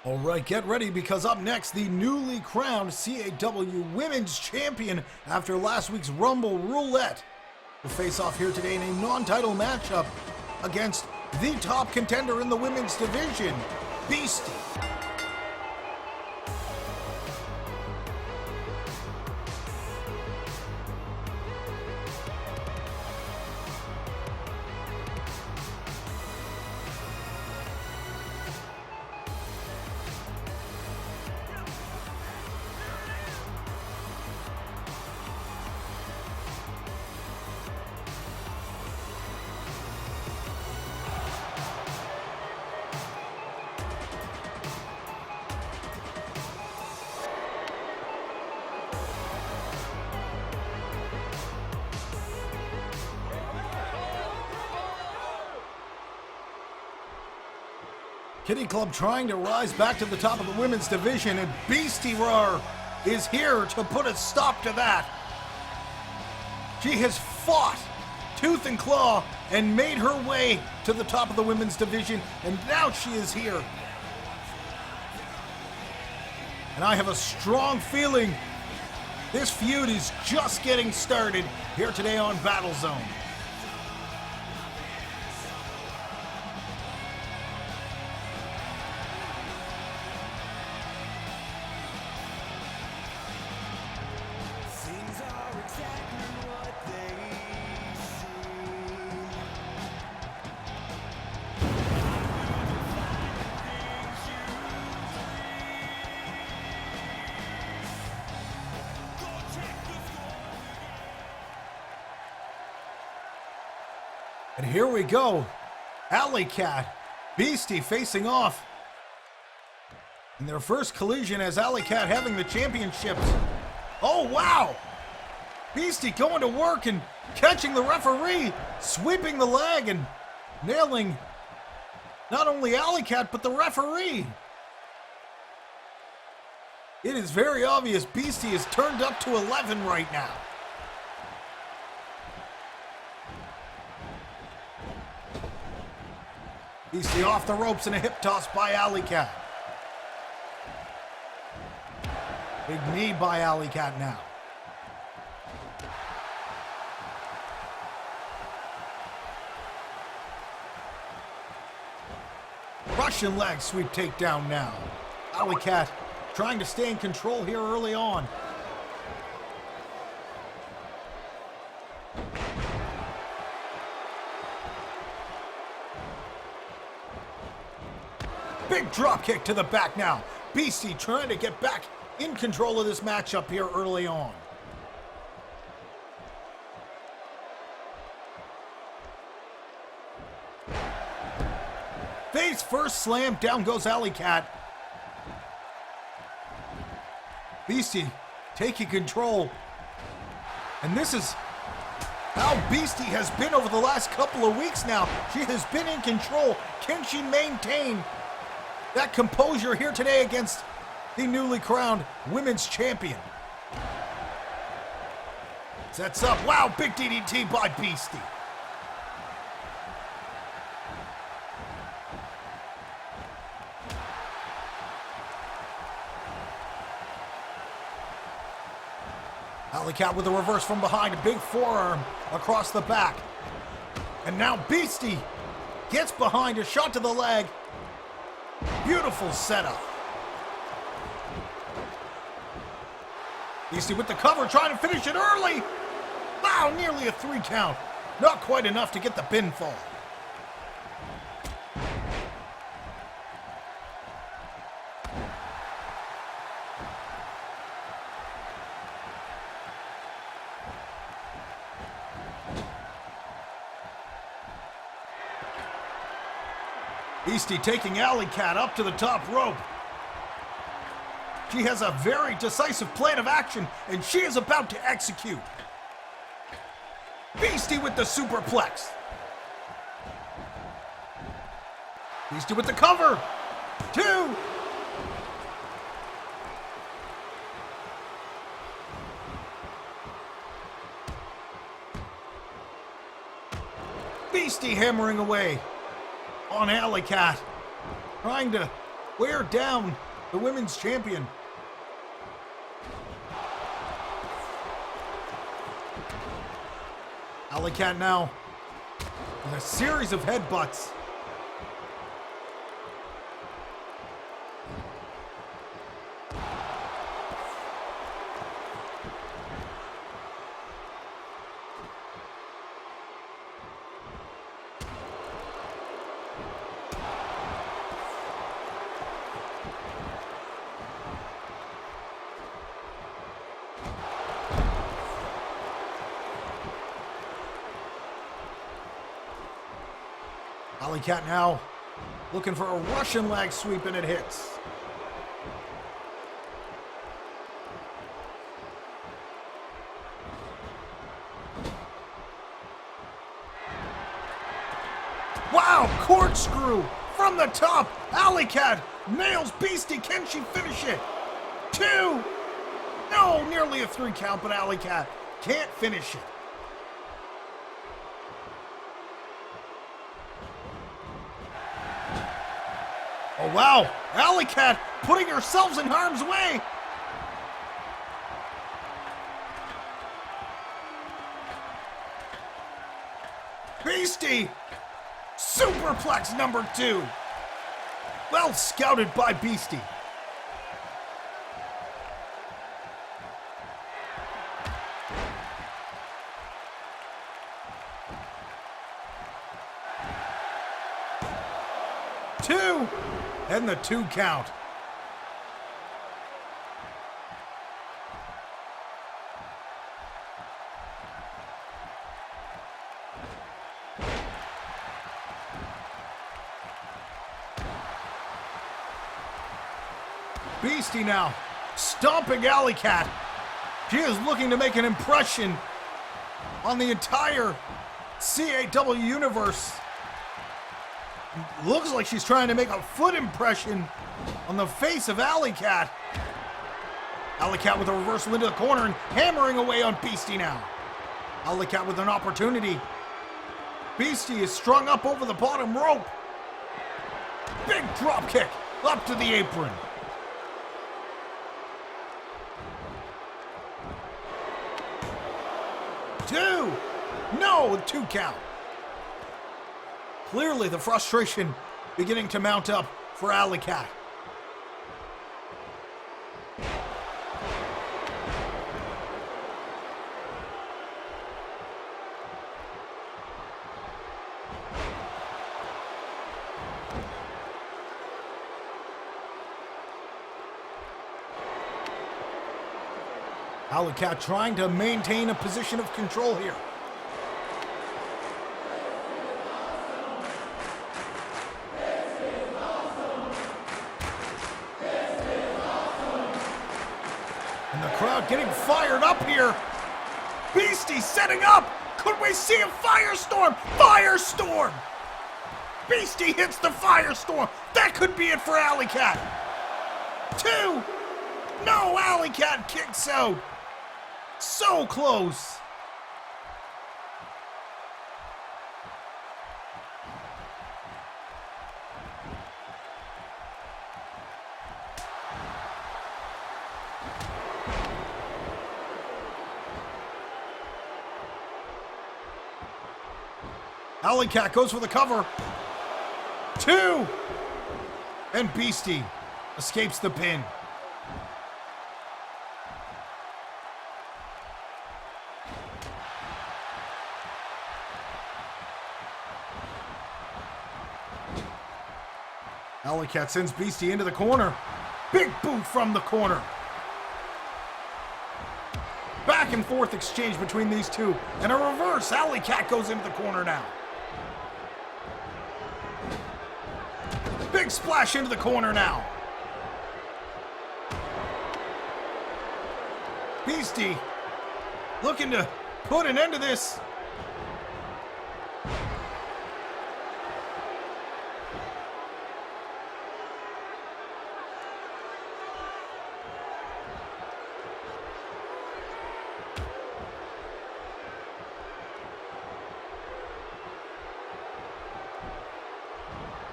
All right, get ready because up next, the newly crowned CAW Women's Champion after last week's Rumble Roulette will face off here today in a non-title matchup against the top contender in the women's division, Beastie. Kitty Club trying to rise back to the top of the women's division, and Beastie Roar is here to put a stop to that. She has fought tooth and claw and made her way to the top of the women's division, and now she is here. And I have a strong feeling this feud is just getting started here today on Battle Zone. And here we go. Alley Cat, Beastie facing off. In their first collision as Alley Cat having the championships. Oh, wow! Beastie going to work and catching the referee, sweeping the leg and nailing not only Alley Cat, but the referee. It is very obvious Beastie is turned up to 11 right now. Beastie off the ropes and a hip toss by Alley Cat. Big knee by Alley Cat now. Russian leg sweep takedown now. Alley Cat trying to stay in control here early on. Big drop kick to the back now. Beastie trying to get back in control of this matchup here early on. Face first slam, down goes Alley Cat. Beastie taking control. And this is how Beastie has been over the last couple of weeks now. She has been in control. Can she maintain that composure here today against the newly crowned women's champion? Sets up. Wow, big DDT by Beastie. Alley Cat with a reverse from behind, a big forearm across the back. And now Beastie gets behind, a shot to the leg. Beautiful setup. Beastie with the cover, trying to finish it early. Wow, nearly a 3 count. Not quite enough to get the pinfall. Beastie taking Alley Cat up to the top rope. She has a very decisive plan of action, and she is about to execute. Beastie with the superplex. Beastie with the cover. 2. Beastie hammering away on Alley Cat, trying to wear down the women's champion. Alley Cat now with a series of headbutts. Alley Cat now looking for a Russian leg sweep, and it hits. Wow, corkscrew from the top. Alley Cat nails Beastie. Can she finish it? 2. No, nearly a 3 count, but Alley Cat can't finish it. Oh, wow. Alley Cat putting herself in harm's way. Beastie. Superplex number 2. Well scouted by Beastie. Two. And the 2 count. Beastie now stomping Alley Cat. She is looking to make an impression on the entire CAW universe. Looks like she's trying to make a foot impression on the face of Alley Cat. Alley Cat with a reversal into the corner and hammering away on Beastie now. Alley Cat with an opportunity. Beastie is strung up over the bottom rope. Big drop kick up to the apron. 2. No, 2 count. Clearly the frustration beginning to mount up for Alley Cat. Alley Cat trying to maintain a position of control here. And the crowd getting fired up here. Beastie setting up. Could we see a firestorm? Firestorm! Beastie hits the firestorm. That could be it for Alley Cat. 2. No, Alley Cat kicks out. So close. Alley Cat goes for the cover. 2. And Beastie escapes the pin. Alley Cat sends Beastie into the corner. Big boot from the corner. Back and forth exchange between these two. And a reverse. Alley Cat goes into the corner now. Big splash into the corner now. Beastie looking to put an end to this.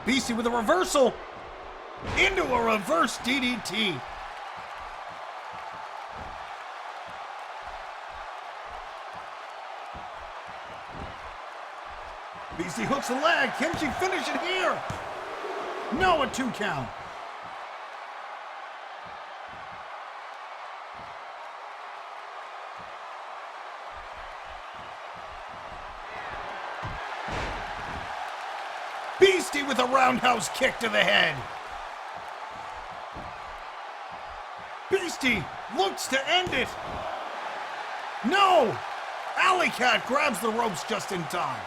Beastie with a reversal. into a reverse DDT. Beastie hooks the leg. Can she finish it here? No, a 2 count. Beastie with a roundhouse kick to the head. Beastie looks to end it. No! Alley Cat grabs the ropes just in time.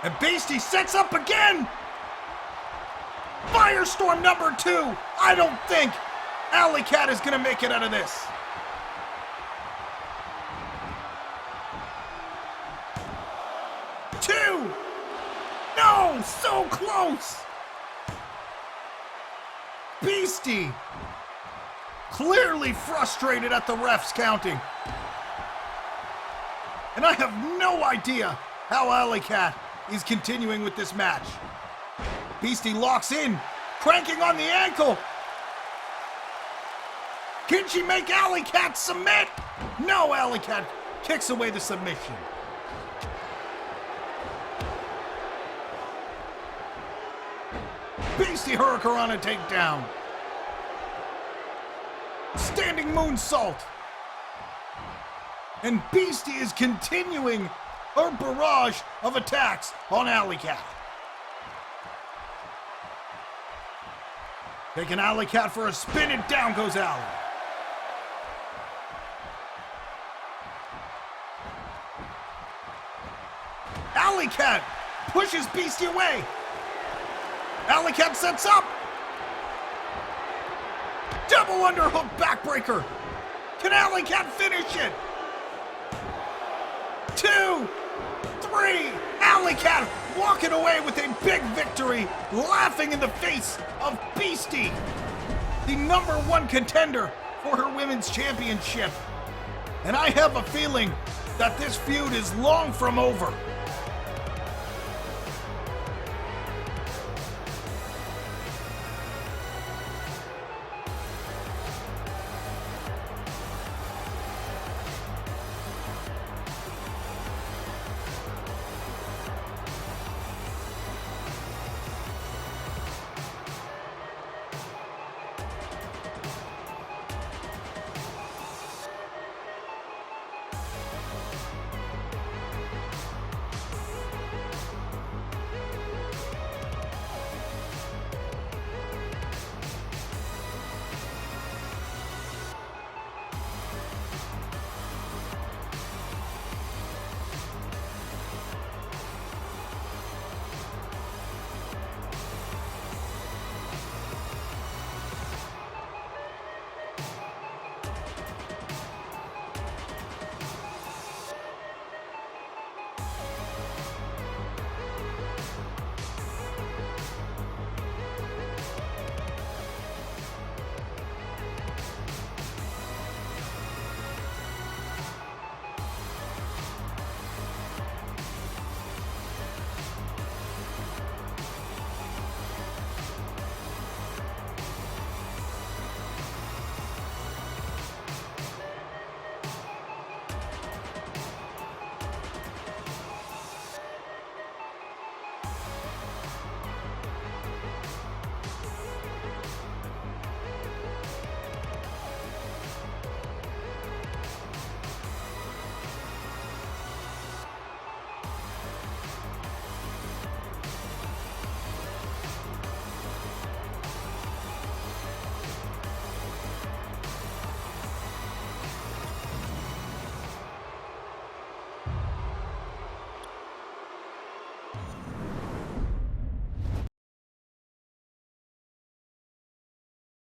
And Beastie sets up again! Firestorm number 2! I don't think Alley Cat is gonna make it out of this. Two! No! So close! Beastie! Clearly frustrated at the refs counting. And I have no idea how Alley Cat is continuing with this match. Beastie locks in, cranking on the ankle. Can she make Alley Cat submit? No, Alley Cat kicks away the submission. Beastie Hurricane takedown. Standing moonsault. And Beastie is continuing her barrage of attacks on Alley Cat. Taking Alley Cat for a spin, and down goes Alley. Alley Cat pushes Beastie away. Alley Cat sets up. Double underhook backbreaker. Can Alley Cat finish it? 2, 3. Alley Cat walking away with a big victory, laughing in the face of Beastie, the #1 contender for her women's championship. And I have a feeling that this feud is long from over.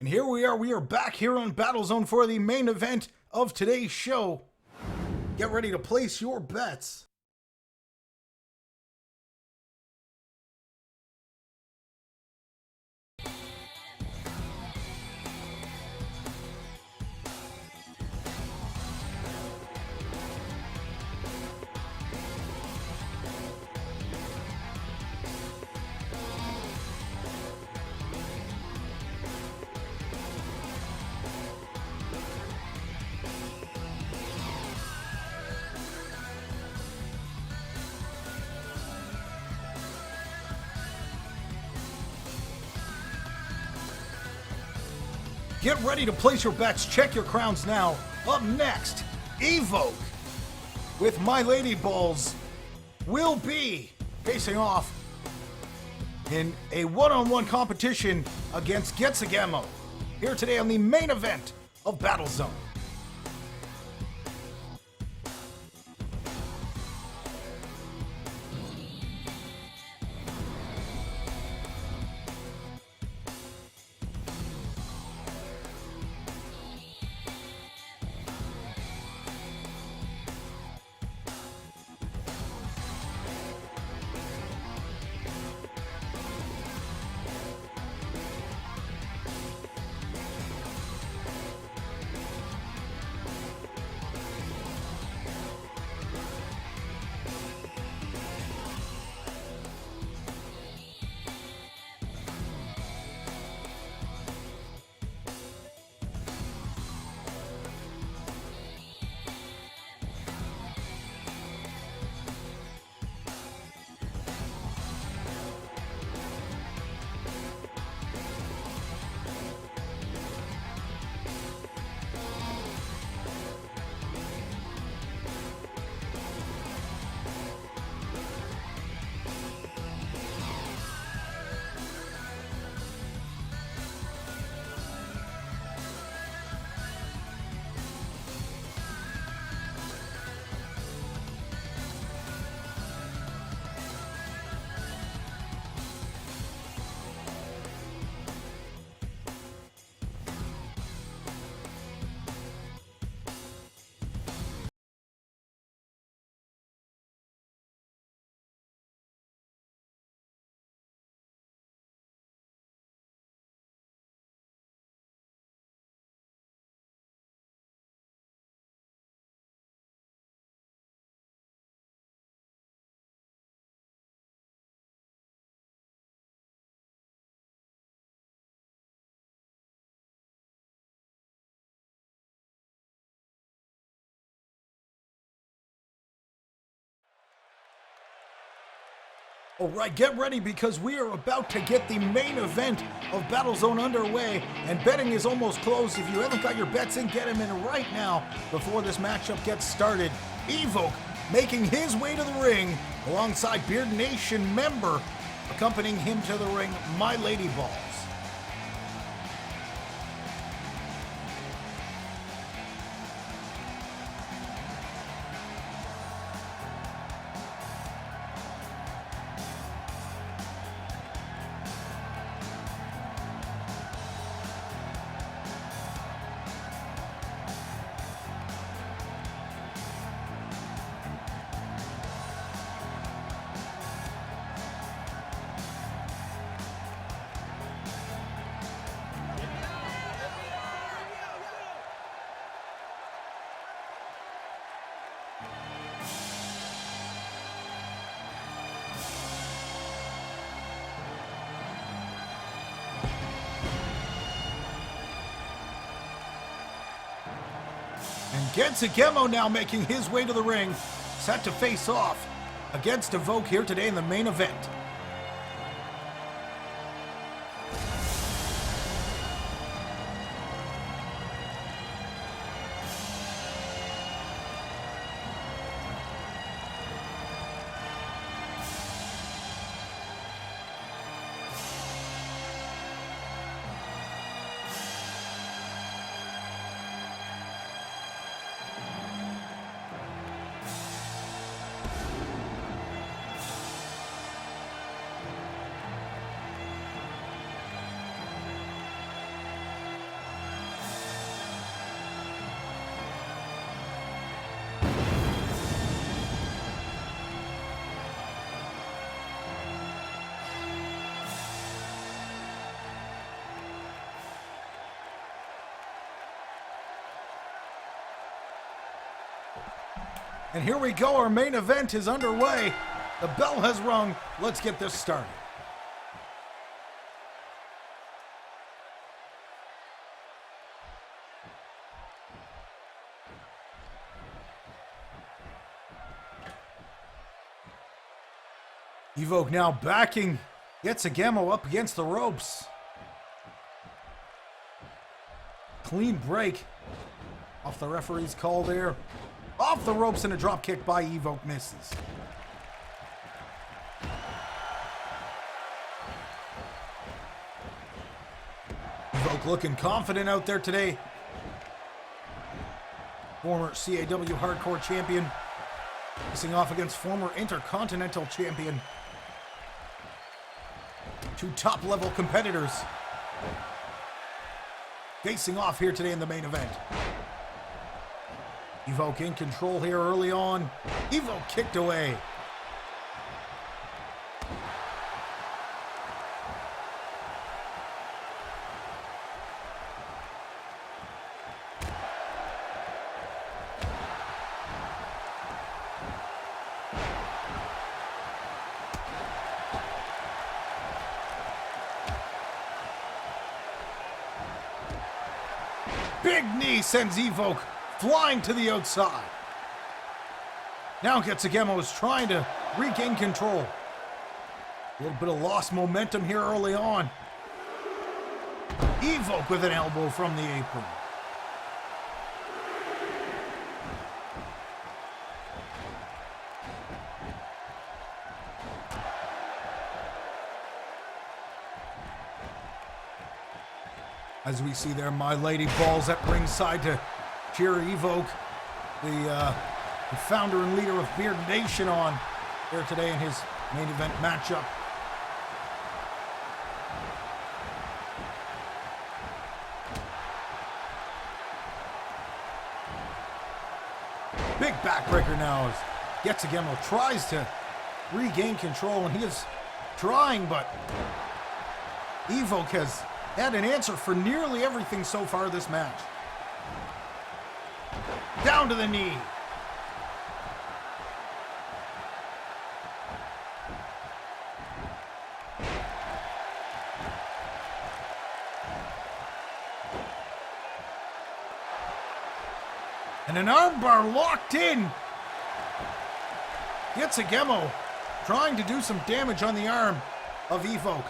And here we are back here on Battlezone for the main event of today's show. Get ready to place your bets. Get ready to place your bets. Check your crowns now. Up next, Evoke with My Lady Balls will be facing off in a one-on-one competition against Getsugemo here today on the main event of Battle Zone. All right, get ready because we are about to get the main event of Battle Zone underway, and betting is almost closed. If you haven't got your bets in, get them in right now before this matchup gets started. Evoke making his way to the ring alongside Beard Nation member accompanying him to the ring, My Lady Balls. And Getsugemo now making his way to the ring, set to face off against Evoke here today in the main event. And here we go, our main event is underway. The bell has rung. Let's get this started. Evoke now backing Getsugemo up against the ropes. Clean break off the referee's call there. Off the ropes and a drop kick by Evoke misses. Evoke looking confident out there today. Former CAW Hardcore Champion facing off against former Intercontinental Champion. Two top-level competitors facing off here today in the main event. Evoke in control here early on. Evoke kicked away. Big knee sends Evoke flying to the outside. Now Getsugemo is trying to regain control. A little bit of lost momentum here early on. Evoke with an elbow from the apron. As we see there, My Lady Balls at ringside to cheer Evoke, the founder and leader of Beard Nation, on here today in his main event matchup. Big backbreaker now as Getsugemo tries to regain control, and he is trying, but Evoke has had an answer for nearly everything so far this match. Down to the knee. And an armbar locked in. Getsugemo trying to do some damage on the arm of Evoke.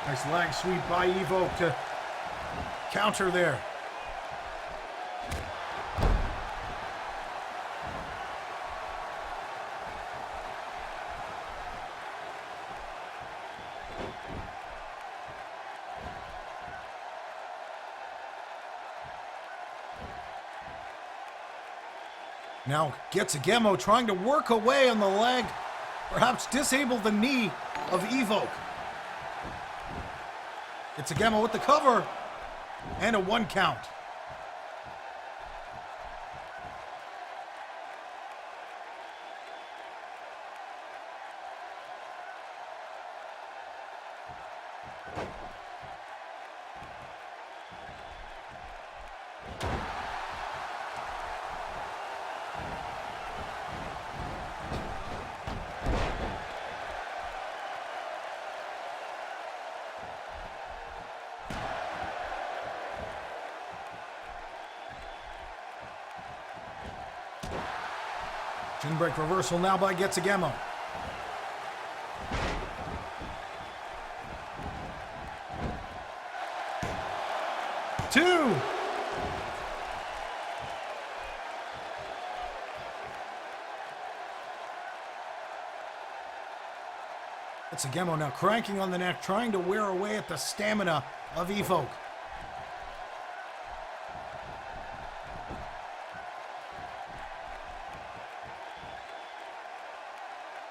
Nice leg sweep by Evoke to counter there. Now Getsugemo trying to work away on the leg, perhaps disable the knee of Evoke. Getsugemo with the cover and a 1 count. Chin break reversal now by Getsugemo. Two. Getsugemo now cranking on the neck, trying to wear away at the stamina of Evoke.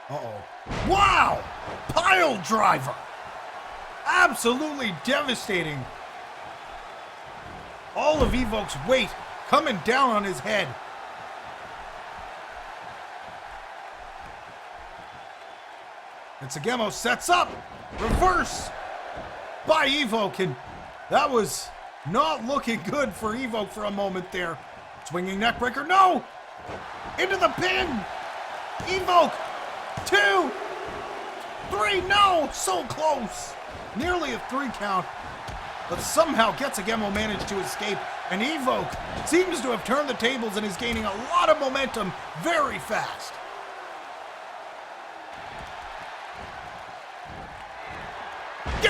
Uh-oh. Wow! Pile driver! Absolutely devastating. All of Evoke's weight coming down on his head. Getsugemo sets up. Reverse by Evoke, and that was not looking good for Evoke for a moment there. Swinging neckbreaker, no! Into the pin! Evoke! 2, 3, no! So close! Nearly a 3 count. But somehow Getsugemo managed to escape, and Evoke seems to have turned the tables and is gaining a lot of momentum very fast.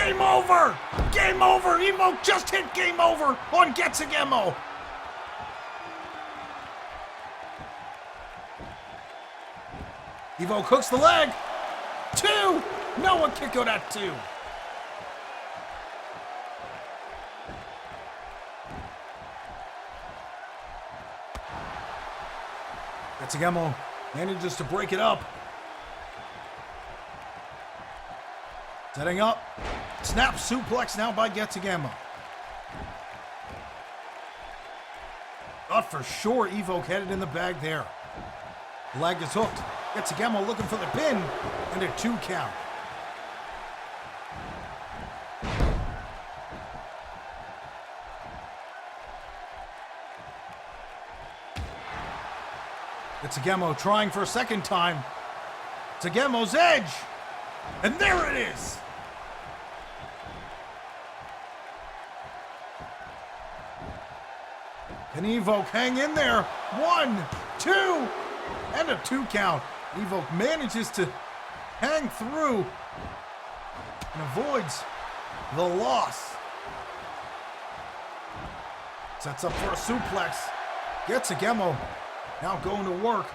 Game over! Game over! Evoke just hit game over on Getsugemo. Evoke hooks the leg. 2! Noah kick out at 2. Getsugemo manages to break it up. Setting up. Snap suplex now by Getsugemo. Thought for sure Evoke had it in the bag there. The leg is hooked. Getsugemo looking for the pin and a 2 count. Getsugemo trying for a second time. Getsugemo's edge. And there it is. Can Evoke hang in there? 1, 2, and a 2 count. Evoke manages to hang through and avoids the loss. Sets up for a suplex. Getsugemo now going to work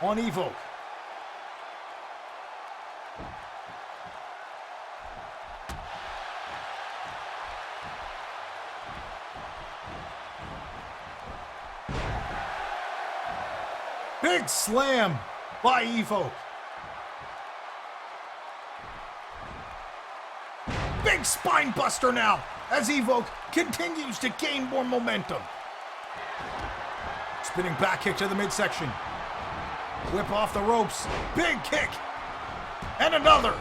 on Evoke. Big slam by Evoke. Big spine buster now as Evoke continues to gain more momentum. Spinning back kick to the midsection. Whip off the ropes. Big kick. And another.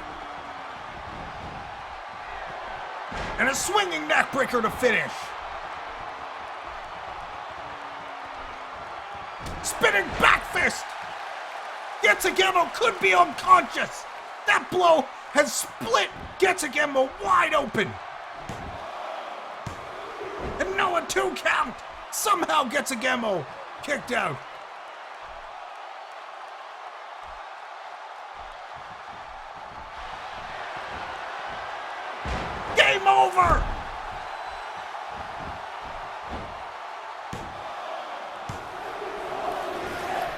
And a swinging neckbreaker to finish. Spinning back fist. Getsugemo could be unconscious. That blow has split Getsugemo wide open. And now a 2 count. Somehow Getsugemo kicked out. Game over.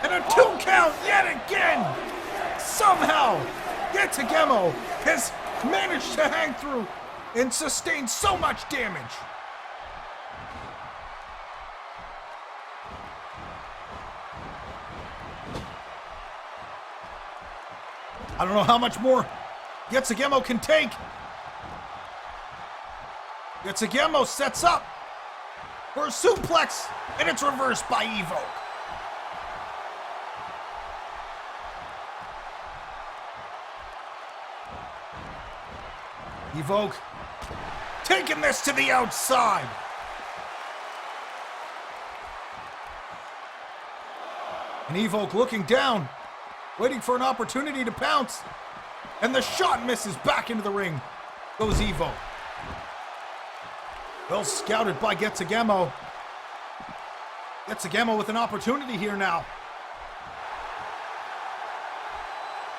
And a 2 count yet again. Somehow Getsugemo has managed to hang through and sustain so much damage. I don't know how much more Getsugemo can take. Getsugemo sets up for a suplex, and it's reversed by Evoke. Evoke taking this to the outside. And Evoke looking down, waiting for an opportunity to pounce. And the shot misses. Back into the ring goes Evoke. Well scouted by Getsugemo. Getsugemo with an opportunity here now.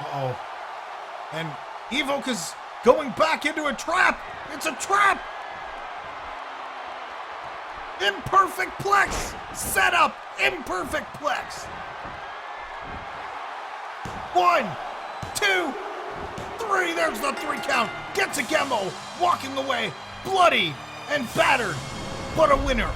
Uh-oh. And Evoke is going back into a trap. It's a trap. Imperfect plex. Set up. Imperfect plex. 1, 2, 3. There's the 3 count. Getsugemo walking away, bloody and battered, but a winner.